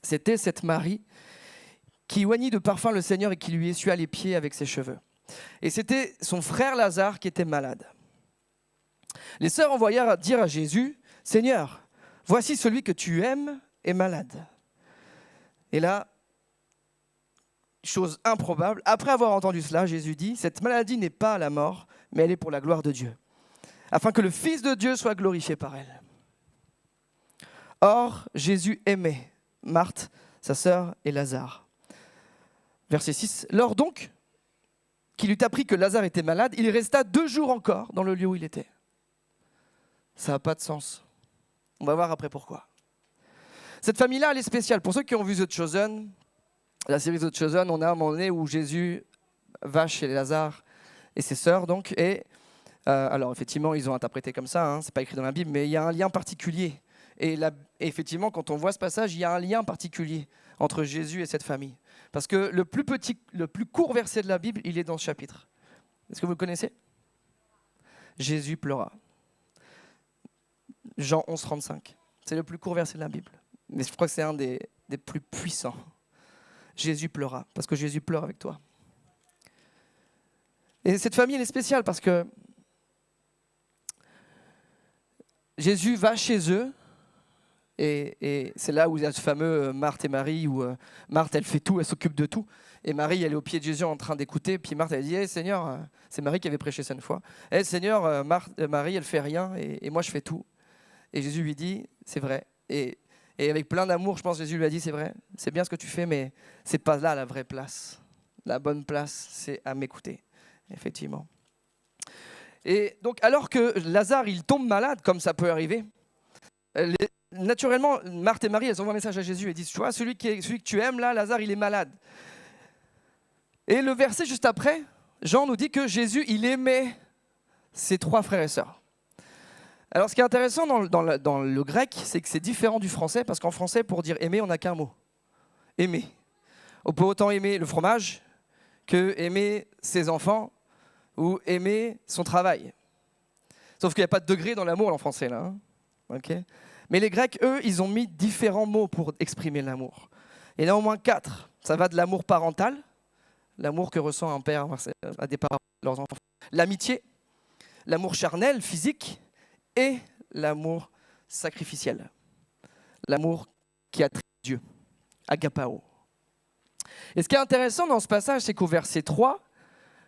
C'était cette Marie qui oignit de parfum le Seigneur et qui lui essuia les pieds avec ses cheveux. Et c'était son frère Lazare qui était malade. Les sœurs envoyèrent dire à Jésus, « Seigneur, voici celui que tu aimes est malade. » Et là, chose improbable, après avoir entendu cela, Jésus dit, « Cette maladie n'est pas à la mort, mais elle est pour la gloire de Dieu, afin que le Fils de Dieu soit glorifié par elle. » Or, Jésus aimait Marthe, sa sœur, et Lazare. Verset 6. Lors donc qu'il eut appris que Lazare était malade, il resta 2 jours encore dans le lieu où il était. Ça n'a pas de sens. On va voir après pourquoi. Cette famille-là, elle est spéciale. Pour ceux qui ont vu The Chosen, la série The Chosen, on a un moment donné où Jésus va chez Lazare et ses sœurs, donc, et alors effectivement, ils ont interprété comme ça, hein, c'est pas écrit dans la Bible, mais il y a un lien particulier. Et effectivement, quand on voit ce passage, il y a un lien particulier entre Jésus et cette famille. Parce que le plus court verset de la Bible, il est dans ce chapitre. Est-ce que vous le connaissez? Jésus pleura. Jean 11, 35. C'est le plus court verset de la Bible. Mais je crois que c'est un des plus puissants. Jésus pleura, parce que Jésus pleure avec toi. Et cette famille, elle est spéciale parce que Jésus va chez eux, et c'est là où il y a ce fameux Marthe et Marie, où Marthe, elle fait tout, elle s'occupe de tout. Et Marie, elle est au pied de Jésus en train d'écouter. Puis Marthe, elle dit, hey, Seigneur, c'est Marie qui avait prêché ça une fois. Hey, Seigneur, Marie, elle fait rien, et moi, je fais tout. Et Jésus lui dit, c'est vrai. Et avec plein d'amour, je pense que Jésus lui a dit, c'est vrai, c'est bien ce que tu fais, mais c'est pas là la vraie place. La bonne place, c'est à m'écouter, effectivement. Et donc, alors que Lazare, il tombe malade, comme ça peut arriver, naturellement, Marthe et Marie, elles envoient un message à Jésus et disent, tu vois, celui que tu aimes là, Lazare, il est malade. Et le verset juste après, Jean nous dit que Jésus, il aimait ses 3 frères et sœurs. Alors, ce qui est intéressant dans le grec, c'est que c'est différent du français, parce qu'en français, pour dire aimer, on n'a qu'un mot. Aimer. On peut autant aimer le fromage que aimer ses enfants ou aimer son travail. Sauf qu'il n'y a pas de degré dans l'amour en français, là. Hein, okay. Mais les Grecs, eux, ils ont mis différents mots pour exprimer l'amour. Il y en a au moins 4. Ça va de l'amour parental, l'amour que ressent un père à des parents de leurs enfants. L'amitié, l'amour charnel, physique, et l'amour sacrificiel. L'amour qui attriste Dieu, agapao. Et ce qui est intéressant dans ce passage, c'est qu'au verset 3,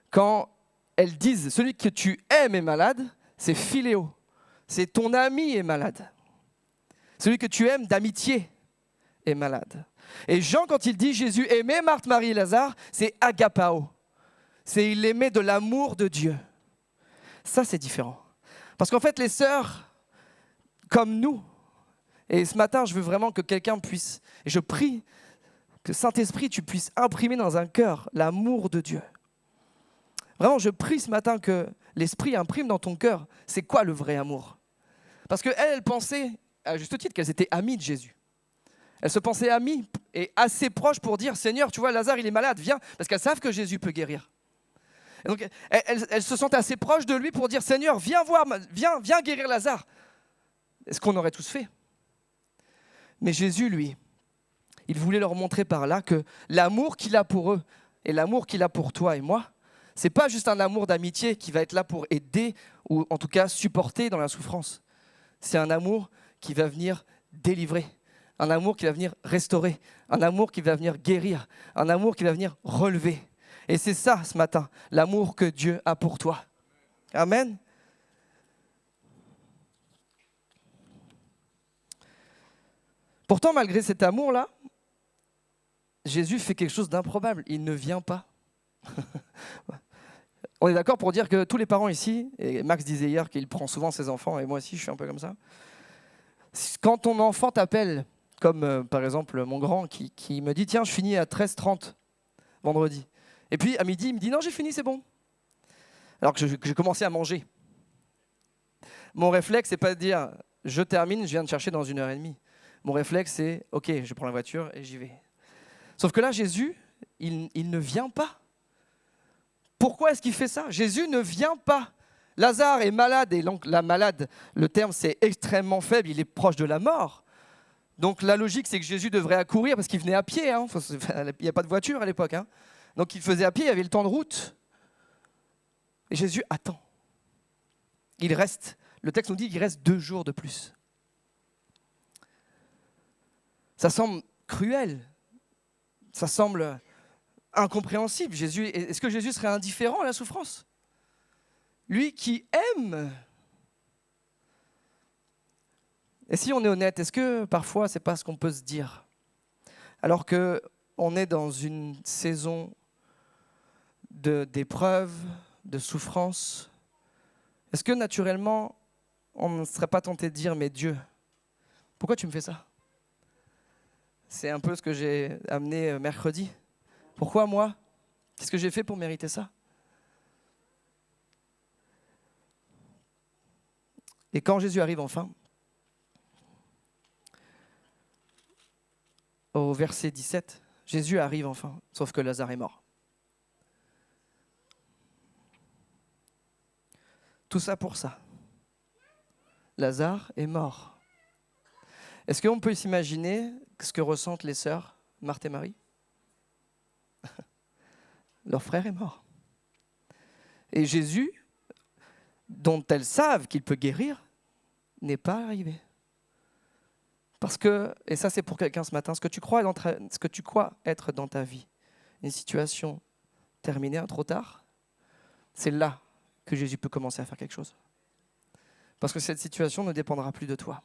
quand elles disent « Celui que tu aimes est malade », c'est philéo. C'est ton ami est malade. Celui que tu aimes d'amitié est malade. Et Jean, quand il dit « Jésus aimait Marthe, Marie et Lazare », c'est agapao. C'est il aimait de l'amour de Dieu. Ça, c'est différent. Parce qu'en fait, les sœurs, comme nous, et ce matin, je veux vraiment que quelqu'un puisse, et je prie que Saint-Esprit, tu puisses imprimer dans un cœur l'amour de Dieu. Vraiment, je prie ce matin que l'Esprit imprime dans ton cœur, c'est quoi le vrai amour? Parce qu'elle pensait, à juste titre, qu'elles étaient amies de Jésus. Elles se pensaient amies et assez proches pour dire, Seigneur, tu vois, Lazare, il est malade, viens, parce qu'elles savent que Jésus peut guérir. Et donc, elles se sentent assez proches de lui pour dire, Seigneur, viens guérir Lazare. C'est ce qu'on aurait tous fait. Mais Jésus, lui, il voulait leur montrer par là que l'amour qu'il a pour eux et l'amour qu'il a pour toi et moi, c'est pas juste un amour d'amitié qui va être là pour aider ou en tout cas supporter dans la souffrance. C'est un amour qui va venir délivrer, un amour qui va venir restaurer, un amour qui va venir guérir, un amour qui va venir relever. Et c'est ça, ce matin, l'amour que Dieu a pour toi. Amen. Pourtant, malgré cet amour-là, Jésus fait quelque chose d'improbable. Il ne vient pas. On est d'accord pour dire que tous les parents ici, et Max disait hier qu'il prend souvent ses enfants, et moi aussi je suis un peu comme ça, quand ton enfant t'appelle, comme par exemple mon grand qui me dit « Tiens, je finis à 13h30 vendredi ». Et puis à midi, il me dit « Non, j'ai fini, c'est bon ». Alors que j'ai commencé à manger. Mon réflexe, c'est pas de dire « Je termine, je viens de chercher dans 1h30 ». Mon réflexe, c'est « Ok, je prends la voiture et j'y vais ». Sauf que là, Jésus, il ne vient pas. Pourquoi est-ce qu'il fait ça? Jésus ne vient pas. Lazare est malade, et donc la malade, le terme c'est extrêmement faible, il est proche de la mort. Donc la logique, c'est que Jésus devrait accourir parce qu'il venait à pied. Hein. Il n'y a pas de voiture à l'époque. Hein. Donc il faisait à pied, il y avait le temps de route. Et Jésus attend. Il reste, le texte nous dit qu'il reste 2 jours de plus. Ça semble cruel. Ça semble incompréhensible. Est-ce que Jésus serait indifférent à la souffrance? Lui qui aime. Et si on est honnête, est-ce que parfois c'est pas ce qu'on peut se dire? Alors qu'on est dans une saison d'épreuves, de souffrance, est-ce que naturellement on ne serait pas tenté de dire, mais Dieu, pourquoi tu me fais ça? C'est un peu ce que j'ai amené mercredi. Pourquoi moi? Qu'est-ce que j'ai fait pour mériter ça? Et quand Jésus arrive enfin, au verset 17, Jésus arrive enfin, sauf que Lazare est mort. Tout ça pour ça. Lazare est mort. Est-ce qu'on peut s'imaginer ce que ressentent les sœurs Marthe et Marie? Leur frère est mort. Et Jésus, dont elles savent qu'il peut guérir, n'est pas arrivé. Parce que, et ça c'est pour quelqu'un ce matin, ce que tu crois être dans ta vie, une situation terminée trop tard, c'est là que Jésus peut commencer à faire quelque chose. Parce que cette situation ne dépendra plus de toi.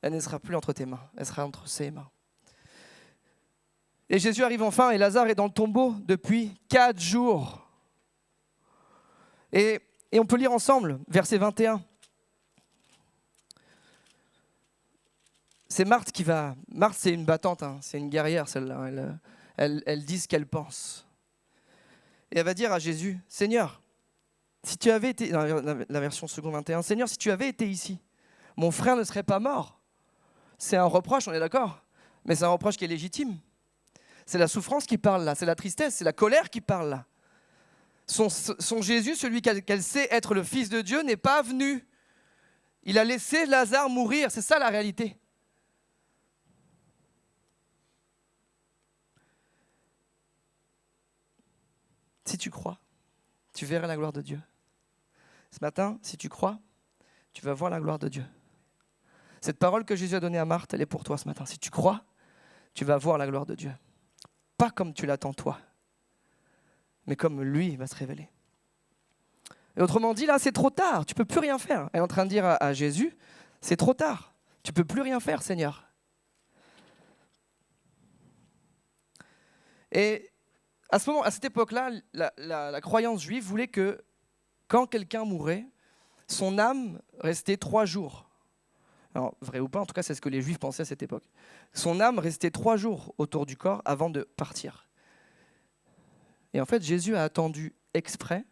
Elle ne sera plus entre tes mains, elle sera entre ses mains. Et Jésus arrive enfin et Lazare est dans le tombeau depuis 4 jours. Et on peut lire ensemble, verset 21. C'est Marthe qui va... Marthe, c'est une battante, hein, c'est une guerrière celle-là. Elle dit ce qu'elle pense. Et elle va dire à Jésus, Seigneur, si tu avais été... La version second 21, Seigneur, si tu avais été ici, mon frère ne serait pas mort. C'est un reproche, on est d'accord? Mais c'est un reproche qui est légitime. C'est la souffrance qui parle là, c'est la tristesse, c'est la colère qui parle là. Son Jésus, celui qu'elle sait être le Fils de Dieu, n'est pas venu. Il a laissé Lazare mourir, c'est ça la réalité. Si tu crois, tu verras la gloire de Dieu. Ce matin, si tu crois, tu vas voir la gloire de Dieu. Cette parole que Jésus a donnée à Marthe, elle est pour toi ce matin. Si tu crois, tu vas voir la gloire de Dieu. Pas comme tu l'attends toi, mais comme lui va se révéler. Et autrement dit, là, c'est trop tard. Tu ne peux plus rien faire. Elle est en train de dire à Jésus, c'est trop tard. Tu ne peux plus rien faire, Seigneur. Et à cette époque-là, la croyance juive voulait que quand quelqu'un mourait, son âme restait 3 jours. Alors, vrai ou pas, en tout cas, c'est ce que les Juifs pensaient à cette époque. Son âme restait 3 jours autour du corps avant de partir. Et en fait, Jésus a attendu exprès,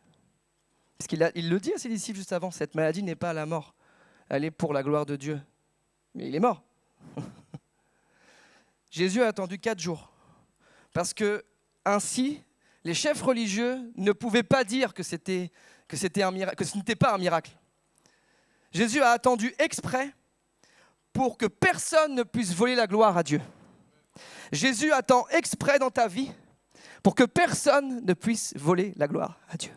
parce il le dit à ses disciples juste avant, cette maladie n'est pas à la mort, elle est pour la gloire de Dieu. Mais il est mort. Jésus a attendu 4 jours, parce que ainsi, les chefs religieux ne pouvaient pas dire que ce n'était pas un miracle. Jésus a attendu exprès pour que personne ne puisse voler la gloire à Dieu. Jésus attend exprès dans ta vie pour que personne ne puisse voler la gloire à Dieu.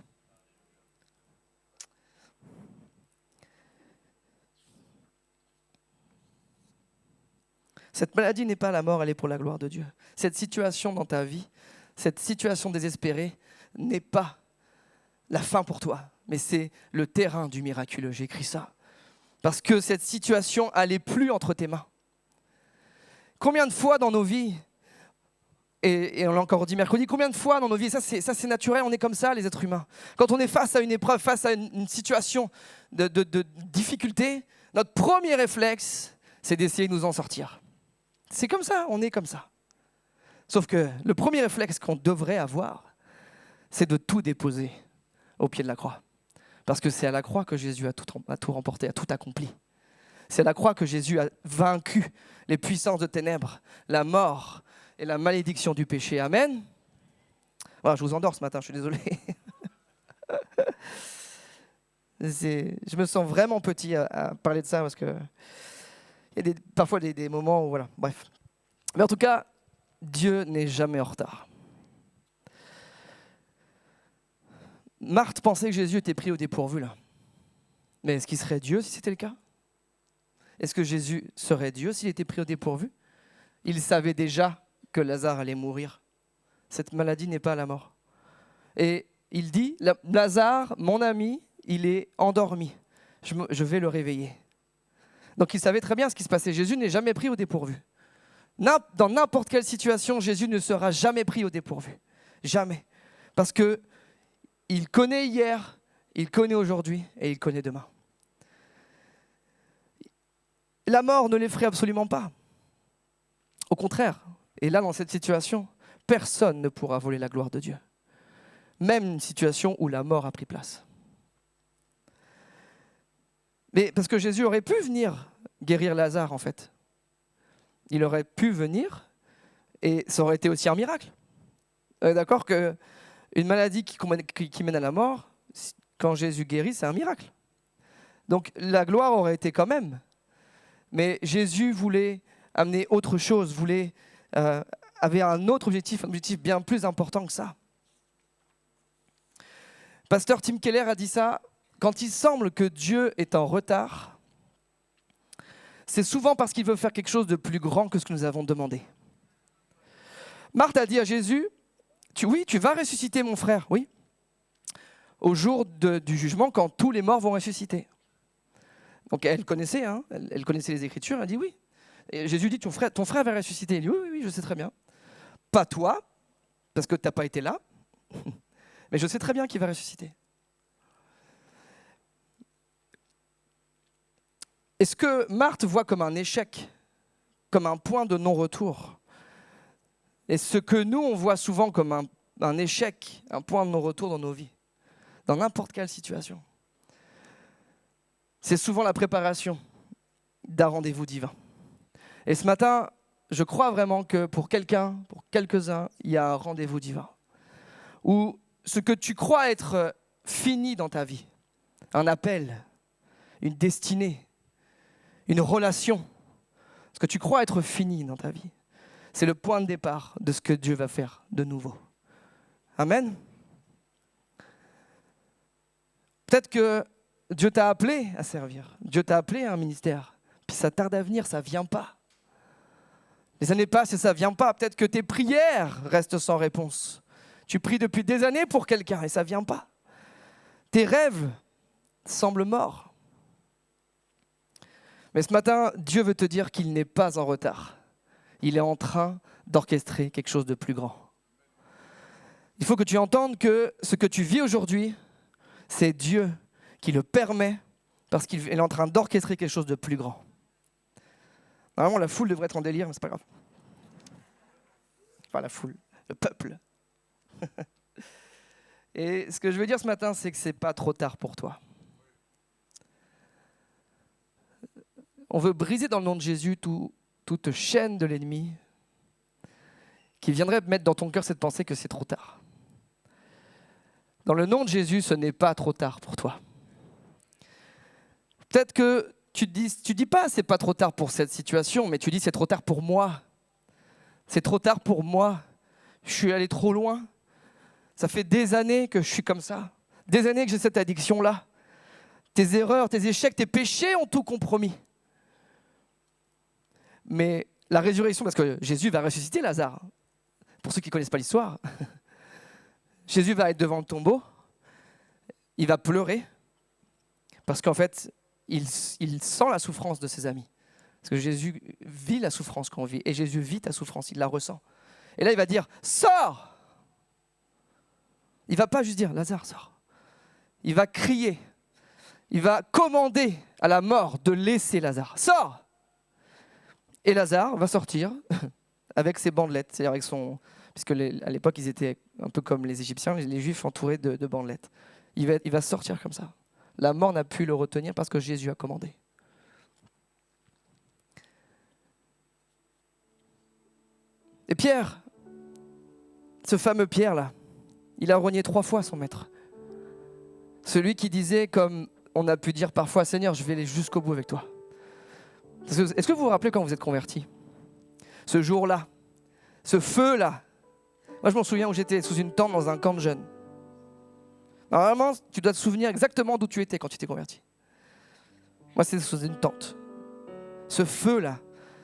Cette maladie n'est pas la mort, elle est pour la gloire de Dieu. Cette situation dans ta vie, cette situation désespérée n'est pas la fin pour toi, mais c'est le terrain du miraculeux. J'ai écrit ça. Parce que cette situation, elle n'est plus entre tes mains. Combien de fois dans nos vies, et on l'a encore dit mercredi, combien de fois dans nos vies, ça c'est naturel, on est comme ça les êtres humains. Quand on est face à une épreuve, face à une situation de difficulté, notre premier réflexe, c'est d'essayer de nous en sortir. C'est comme ça, on est comme ça. Sauf que le premier réflexe qu'on devrait avoir, c'est de tout déposer au pied de la croix. Parce que c'est à la croix que Jésus a tout remporté, a tout accompli. C'est à la croix que Jésus a vaincu les puissances de ténèbres, la mort et la malédiction du péché. Amen. Voilà, je vous endors ce matin, je suis désolé. Je me sens vraiment petit à parler de ça parce que y a parfois des moments où, voilà, bref. Mais en tout cas, Dieu n'est jamais en retard. Marthe pensait que Jésus était pris au dépourvu, là. Mais est-ce qu'il serait Dieu si c'était le cas? Est-ce que Jésus serait Dieu s'il était pris au dépourvu? Il savait déjà que Lazare allait mourir. Cette maladie n'est pas la mort. Et il dit, Lazare, mon ami, il est endormi. Je vais le réveiller. Donc il savait très bien ce qui se passait. Jésus n'est jamais pris au dépourvu. Dans n'importe quelle situation, Jésus ne sera jamais pris au dépourvu. Jamais. Parce qu'il connaît hier, il connaît aujourd'hui et il connaît demain. La mort ne l'effraie absolument pas. Au contraire, et là dans cette situation, personne ne pourra voler la gloire de Dieu. Même une situation où la mort a pris place. Mais parce que Jésus aurait pu venir guérir Lazare en fait. Il aurait pu venir et ça aurait été aussi un miracle. D'accord qu'une maladie qui mène à la mort, quand Jésus guérit, c'est un miracle. Donc la gloire aurait été quand même. Mais Jésus voulait amener autre chose, avait un autre objectif, un objectif bien plus important que ça. Pasteur Tim Keller a dit ça, quand il semble que Dieu est en retard, c'est souvent parce qu'il veut faire quelque chose de plus grand que ce que nous avons demandé. Marthe a dit à Jésus, oui, tu vas ressusciter mon frère, oui, au jour du jugement, quand tous les morts vont ressusciter. Donc elle connaissait, elle connaissait les Écritures, elle dit oui. Et Jésus dit, ton frère va ressusciter. Il dit, oui, je sais très bien. Pas toi, parce que tu n'as pas été là, mais je sais très bien qu'il va ressusciter. Et ce que Marthe voit comme un échec, comme un point de non-retour, et ce que nous, on voit souvent comme un échec, un point de non-retour dans nos vies, dans n'importe quelle situation, c'est souvent la préparation d'un rendez-vous divin. Et ce matin, je crois vraiment que pour quelqu'un, pour quelques-uns, il y a un rendez-vous divin. Où ce que tu crois être fini dans ta vie, un appel, une destinée, une relation, ce que tu crois être fini dans ta vie, c'est le point de départ de ce que Dieu va faire de nouveau. Amen. Peut-être que Dieu t'a appelé à servir, Dieu t'a appelé à un ministère, puis ça tarde à venir, ça ne vient pas. Les années passent et ça ne vient pas. Peut-être que tes prières restent sans réponse. Tu pries depuis des années pour quelqu'un et ça ne vient pas. Tes rêves semblent morts. Mais ce matin, Dieu veut te dire qu'il n'est pas en retard. Il est en train d'orchestrer quelque chose de plus grand. Il faut que tu entendes que ce que tu vis aujourd'hui, c'est Dieu qui le permet parce qu'il est en train d'orchestrer quelque chose de plus grand. Normalement, la foule devrait être en délire, mais c'est pas grave. Enfin, la foule, le peuple. Et ce que je veux dire ce matin, c'est que c'est pas trop tard pour toi. On veut briser dans le nom de Jésus toute chaîne de l'ennemi qui viendrait mettre dans ton cœur cette pensée que c'est trop tard. Dans le nom de Jésus, ce n'est pas trop tard pour toi. Peut-être que tu dis pas c'est pas trop tard pour cette situation, mais tu dis c'est trop tard pour moi. C'est trop tard pour moi. Je suis allé trop loin. Ça fait des années que je suis comme ça. Des années que j'ai cette addiction-là. Tes erreurs, tes échecs, tes péchés ont tout compromis. Mais la résurrection, parce que Jésus va ressusciter Lazare. Pour ceux qui ne connaissent pas l'histoire, Jésus va être devant le tombeau. Il va pleurer. Parce qu'en fait, il sent la souffrance de ses amis. Parce que Jésus vit la souffrance qu'on vit. Et Jésus vit ta souffrance, il la ressent. Et là, il va dire, sors! Il ne va pas juste dire, Lazare, sors. Il va crier. Il va commander à la mort de laisser Lazare. Sors! Et Lazare va sortir avec ses bandelettes. C'est-à-dire avec son... Puisque à l'époque, ils étaient un peu comme les Égyptiens, les Juifs entourés de bandelettes. Il va sortir comme ça. La mort n'a pu le retenir parce que Jésus a commandé. Et Pierre, ce fameux Pierre-là, il a renié 3 fois son maître. Celui qui disait, comme on a pu dire parfois, Seigneur, je vais aller jusqu'au bout avec toi. Est-ce que vous vous rappelez quand vous êtes converti? Ce jour-là, ce feu-là. Moi, je m'en souviens où j'étais sous une tente dans un camp de jeunes. Normalement, tu dois te souvenir exactement d'où tu étais quand tu t'es converti. Moi, c'était sous une tente. Ce feu-là,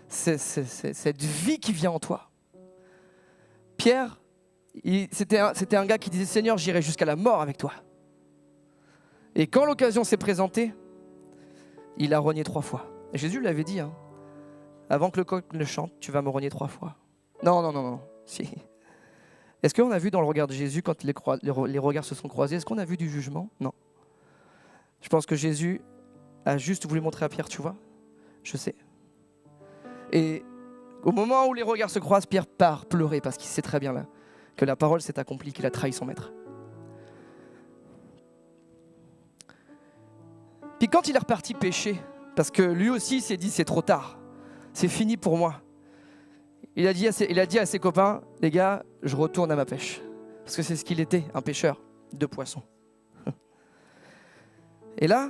c'est cette vie qui vient en toi. Pierre, c'était un gars qui disait « Seigneur, j'irai jusqu'à la mort avec toi ». Et quand l'occasion s'est présentée, il a renié 3 fois. Et Jésus l'avait dit, hein, avant que le coq ne chante, tu vas me renier 3 fois. Non. Si. Est-ce qu'on a vu dans le regard de Jésus, quand les regards se sont croisés, est-ce qu'on a vu du jugement? Non. Je pense que Jésus a juste voulu montrer à Pierre, tu vois, je sais. Et au moment où les regards se croisent, Pierre part pleurer parce qu'il sait très bien là que la parole s'est accomplie, qu'il a trahi son maître. Puis quand il est reparti pêcher, parce que lui aussi s'est dit c'est trop tard, c'est fini pour moi. Il a dit à ses copains, les gars, je retourne à ma pêche. Parce que c'est ce qu'il était, un pêcheur de poissons. Et là,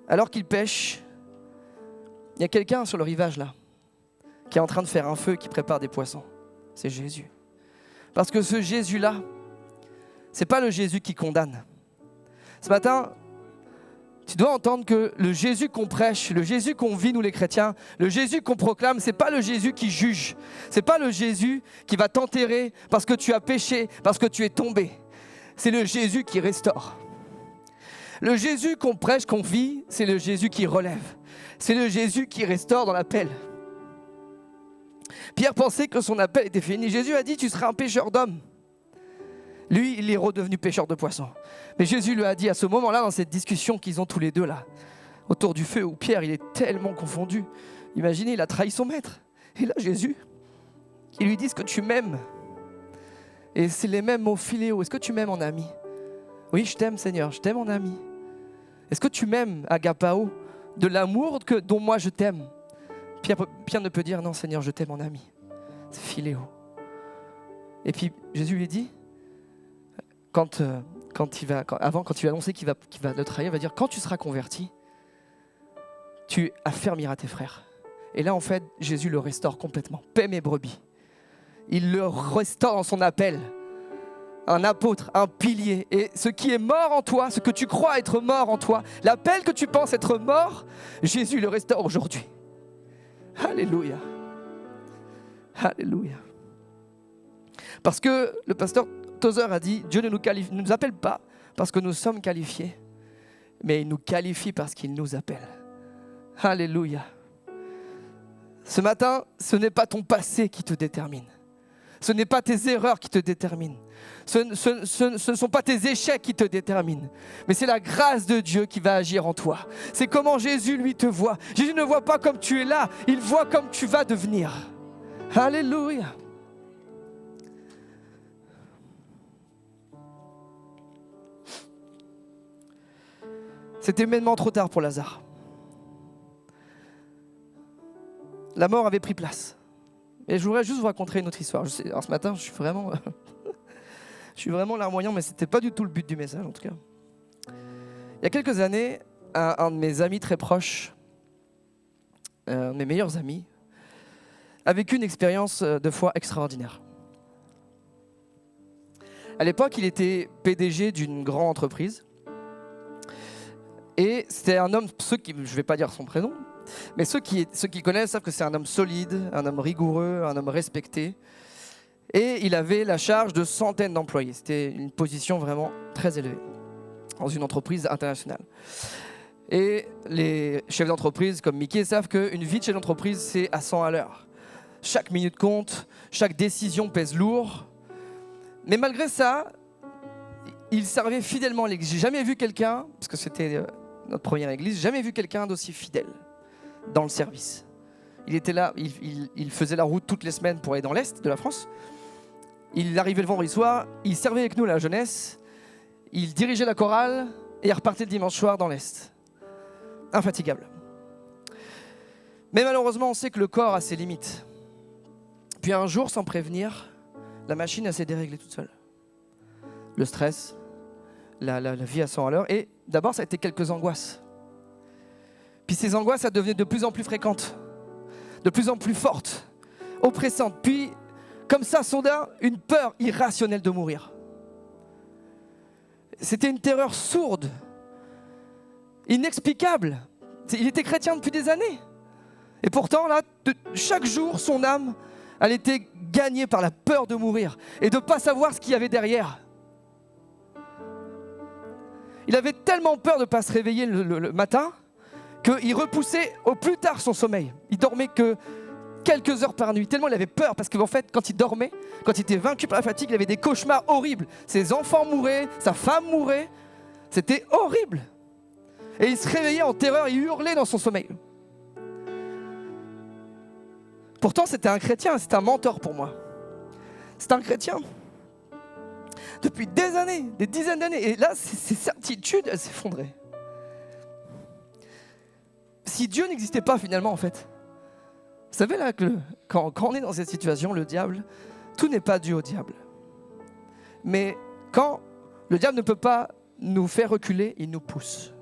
alors qu'il pêche, il y a quelqu'un sur le rivage là, qui est en train de faire un feu, qui prépare des poissons. C'est Jésus. Parce que ce Jésus-là, c'est pas le Jésus qui condamne. Ce matin, tu dois entendre que le Jésus qu'on prêche, le Jésus qu'on vit nous les chrétiens, le Jésus qu'on proclame, c'est pas le Jésus qui juge. C'est pas le Jésus qui va t'enterrer parce que tu as péché, parce que tu es tombé. C'est le Jésus qui restaure. Le Jésus qu'on prêche, qu'on vit, c'est le Jésus qui relève. C'est le Jésus qui restaure dans l'appel. Pierre pensait que son appel était fini. Jésus a dit, tu seras un pêcheur d'hommes. Lui, il est redevenu pêcheur de poissons. Mais Jésus lui a dit à ce moment-là, dans cette discussion qu'ils ont tous les deux là, autour du feu, où Pierre, il est tellement confondu. Imaginez, il a trahi son maître. Et là, Jésus, il lui dit, est-ce que tu m'aimes? Et c'est les mêmes mots, philéo. Est-ce que tu m'aimes en ami? Oui, je t'aime, Seigneur, je t'aime en ami. Est-ce que tu m'aimes, agapao, de l'amour dont moi je t'aime? Pierre ne peut dire, non, Seigneur, je t'aime en ami. C'est philéo. Et puis, Jésus lui dit, quand il va annoncer qu'il va le trahir, il va dire, quand tu seras converti, tu affermiras tes frères. Et là, en fait, Jésus le restaure complètement. Paix mes brebis. Il le restaure dans son appel. Un apôtre, un pilier. Et ce qui est mort en toi, ce que tu crois être mort en toi, l'appel que tu penses être mort, Jésus le restaure aujourd'hui. Alléluia. Alléluia. Parce que le pasteur Tozer a dit, Dieu ne nous appelle pas parce que nous sommes qualifiés, mais il nous qualifie parce qu'il nous appelle. Alléluia. Ce matin, ce n'est pas ton passé qui te détermine. Ce n'est pas tes erreurs qui te déterminent. Ce ne sont pas tes échecs qui te déterminent. Mais c'est la grâce de Dieu qui va agir en toi. C'est comment Jésus, lui, te voit. Jésus ne voit pas comme tu es là. Il voit comme tu vas devenir. Alléluia. C'était humainement trop tard pour Lazare. La mort avait pris place. Et je voudrais juste vous raconter une autre histoire. Alors ce matin, je suis vraiment larmoyant, mais ce n'était pas du tout le but du message en tout cas. Il y a quelques années, un de mes amis très proches, un de mes meilleurs amis, a vécu une expérience de foi extraordinaire. À l'époque, il était PDG d'une grande entreprise. Et c'était un homme, je ne vais pas dire son prénom, mais ceux qui connaissent savent que c'est un homme solide, un homme rigoureux, un homme respecté. Et il avait la charge de centaines d'employés. C'était une position vraiment très élevée dans une entreprise internationale. Et les chefs d'entreprise comme Mickey savent qu'une vie de chef d'entreprise, c'est à 100 à l'heure. Chaque minute compte, chaque décision pèse lourd. Mais malgré ça, il servait fidèlement à l'église. J'ai jamais vu quelqu'un, parce que c'était notre première église, jamais vu quelqu'un d'aussi fidèle dans le service. Il était là, il faisait la route toutes les semaines pour aller dans l'Est de la France. Il arrivait le vendredi soir, il servait avec nous la jeunesse, il dirigeait la chorale et il repartait le dimanche soir dans l'Est. Infatigable. Mais malheureusement, on sait que le corps a ses limites. Puis un jour, sans prévenir, la machine s'est déréglée toute seule. Le stress, la vie à 100 à l'heure. Et d'abord, ça a été quelques angoisses. Puis ces angoisses, ça devenait de plus en plus fréquentes. de plus en plus forte, oppressante. Puis, comme ça, soudain, une peur irrationnelle de mourir. C'était une terreur sourde, inexplicable. Il était chrétien depuis des années. Et pourtant, là, chaque jour, son âme, elle était gagnée par la peur de mourir et de ne pas savoir ce qu'il y avait derrière. Il avait tellement peur de ne pas se réveiller le matin qu'il repoussait au plus tard son sommeil. Il dormait que quelques heures par nuit, tellement il avait peur, parce qu'en fait, quand il dormait, quand il était vaincu par la fatigue, il avait des cauchemars horribles. Ses enfants mouraient, sa femme mourait. C'était horrible. Et il se réveillait en terreur, il hurlait dans son sommeil. Pourtant, c'était un chrétien, c'était un mentor pour moi. C'est un chrétien. Depuis des années, des dizaines d'années. Et là, ces certitudes, elles s'effondraient. Si Dieu n'existait pas finalement, en fait. Vous savez, là, que quand on est dans cette situation, le diable, tout n'est pas dû au diable. Mais quand le diable ne peut pas nous faire reculer, il nous pousse.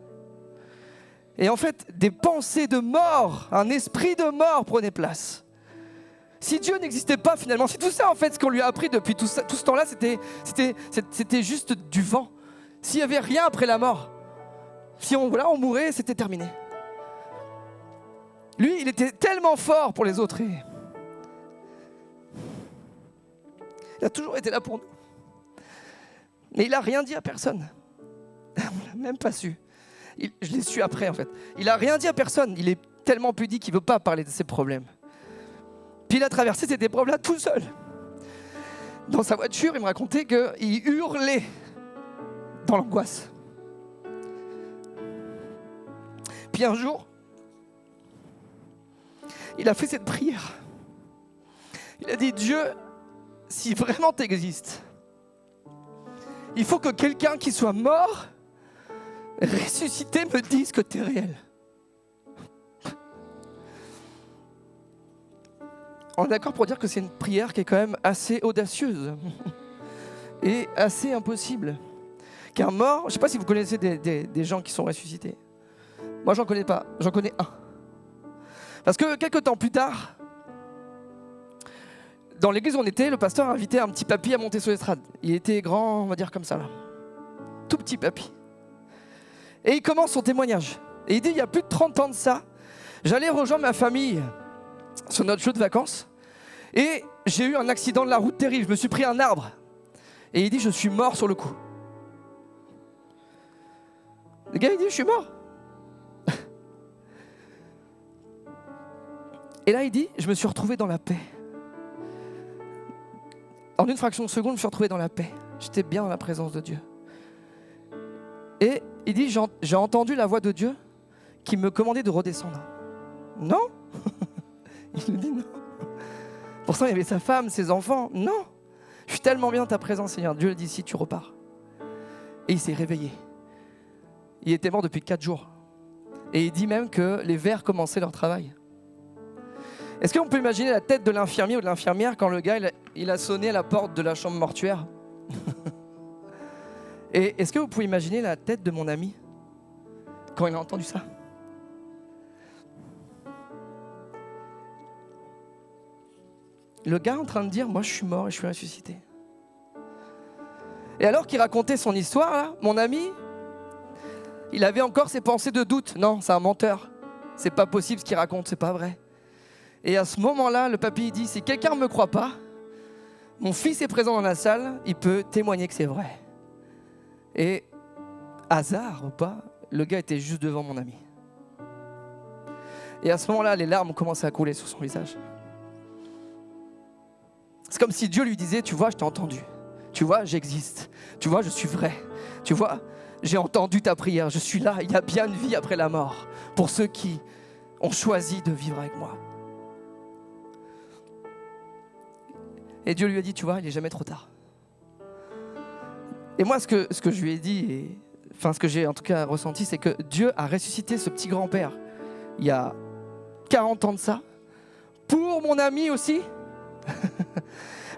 Et en fait, des pensées de mort, un esprit de mort prenait place. Si Dieu n'existait pas finalement, si tout ça en fait, ce qu'on lui a appris depuis tout ce temps-là, c'était juste du vent. S'il n'y avait rien après la mort, si on mourait, c'était terminé. Lui, il était tellement fort pour les autres. Il a toujours été là pour nous. Mais il n'a rien dit à personne. On ne l'a même pas su. Je l'ai su après en fait. Il n'a rien dit à personne. Il est tellement pudique qu'il ne veut pas parler de ses problèmes. Puis il a traversé cette épreuve-là tout seul. Dans sa voiture, il me racontait qu'il hurlait dans l'angoisse. Puis un jour, il a fait cette prière. Il a dit, Dieu, si vraiment tu existes, il faut que quelqu'un qui soit mort, ressuscité, me dise que tu es réel. On est d'accord pour dire que c'est une prière qui est quand même assez audacieuse et assez impossible. Qu'un mort, je ne sais pas si vous connaissez des gens qui sont ressuscités. Moi, j'en connais pas, j'en connais un. Parce que quelques temps plus tard, dans l'église où on était, le pasteur a invité un petit papy à monter sur l'estrade. Il était grand, on va dire comme ça là. Tout petit papy. Et il commence son témoignage. Et il dit, il y a plus de 30 ans de ça, j'allais rejoindre ma famille sur notre jeu de vacances. Et j'ai eu un accident de la route terrible. Je me suis pris un arbre. Et il dit, je suis mort sur le coup. Le gars, il dit, je suis mort. Et là, il dit, je me suis retrouvé dans la paix. En une fraction de seconde, je me suis retrouvé dans la paix. J'étais bien dans la présence de Dieu. Et il dit, j'ai entendu la voix de Dieu qui me commandait de redescendre. Non. Il nous dit non. Pourtant, il y avait sa femme, ses enfants. Non. Je suis tellement bien dans ta présence, Seigneur. Dieu lui dit, si tu repars. Et il s'est réveillé. Il était mort depuis 4 jours. Et il dit même que les vers commençaient leur travail. Est-ce qu'on peut imaginer la tête de l'infirmier ou de l'infirmière quand le gars il a sonné à la porte de la chambre mortuaire? Et est-ce que vous pouvez imaginer la tête de mon ami quand il a entendu ça? Le gars en train de dire, moi je suis mort et je suis ressuscité. Et alors qu'il racontait son histoire, là, mon ami, il avait encore ses pensées de doute. Non, c'est un menteur. C'est pas possible ce qu'il raconte, c'est pas vrai. Et à ce moment-là, le papy dit, si quelqu'un ne me croit pas, mon fils est présent dans la salle, il peut témoigner que c'est vrai. Et hasard ou pas, le gars était juste devant mon ami. Et à ce moment-là, les larmes commençaient à couler sur son visage. C'est comme si Dieu lui disait, tu vois, je t'ai entendu. Tu vois, j'existe. Tu vois, je suis vrai. Tu vois, j'ai entendu ta prière. Je suis là. Il y a bien une vie après la mort pour ceux qui ont choisi de vivre avec moi. Et Dieu lui a dit, tu vois, il n'est jamais trop tard. Et moi, ce que je lui ai dit, ce que j'ai en tout cas ressenti, c'est que Dieu a ressuscité ce petit grand-père il y a 40 ans de ça, pour mon ami aussi.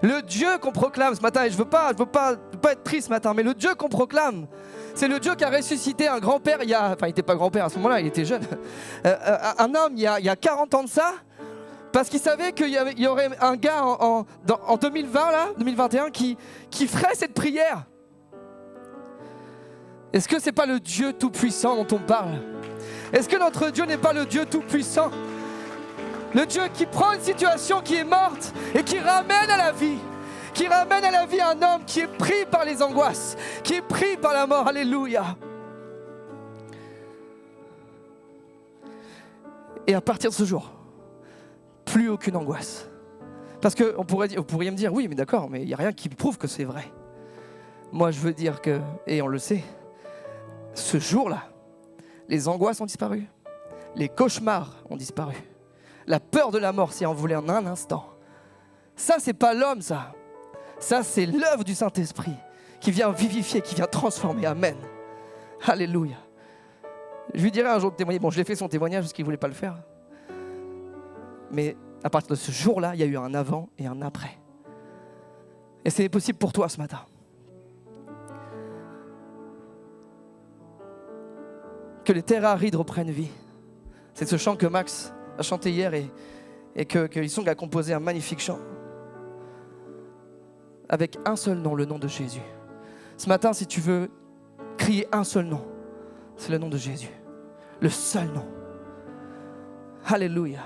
Le Dieu qu'on proclame ce matin, et je veux pas être triste ce matin, mais le Dieu qu'on proclame, c'est le Dieu qui a ressuscité un grand-père il n'était pas grand-père à ce moment-là, il était jeune, un homme il y a 40 ans de ça, Parce qu'il savait qu'il y aurait un gars en 2020, là, 2021, qui ferait cette prière. Est-ce que ce n'est pas le Dieu Tout-Puissant dont on parle? Est-ce que notre Dieu n'est pas le Dieu Tout-Puissant? Le Dieu qui prend une situation qui est morte et qui ramène à la vie. Qui ramène à la vie un homme qui est pris par les angoisses, qui est pris par la mort. Alléluia. Et à partir de ce jour, plus aucune angoisse. Parce que vous pourriez me dire, oui, mais d'accord, mais il n'y a rien qui prouve que c'est vrai. Moi, je veux dire que, et on le sait, ce jour-là, les angoisses ont disparu, les cauchemars ont disparu, la peur de la mort s'est envolée en un instant. Ça, c'est pas l'homme, ça. Ça, c'est l'œuvre du Saint-Esprit qui vient vivifier, qui vient transformer. Amen. Alléluia. Je lui dirai un jour de témoigner. Bon, je l'ai fait son témoignage parce qu'il ne voulait pas le faire. Mais à partir de ce jour-là, il y a eu un avant et un après. Et c'est possible pour toi ce matin. Que les terres arides reprennent vie. C'est ce chant que Max a chanté hier et que Hillsong a composé un magnifique chant. Avec un seul nom, le nom de Jésus. Ce matin, si tu veux crier un seul nom, c'est le nom de Jésus. Le seul nom. Alléluia.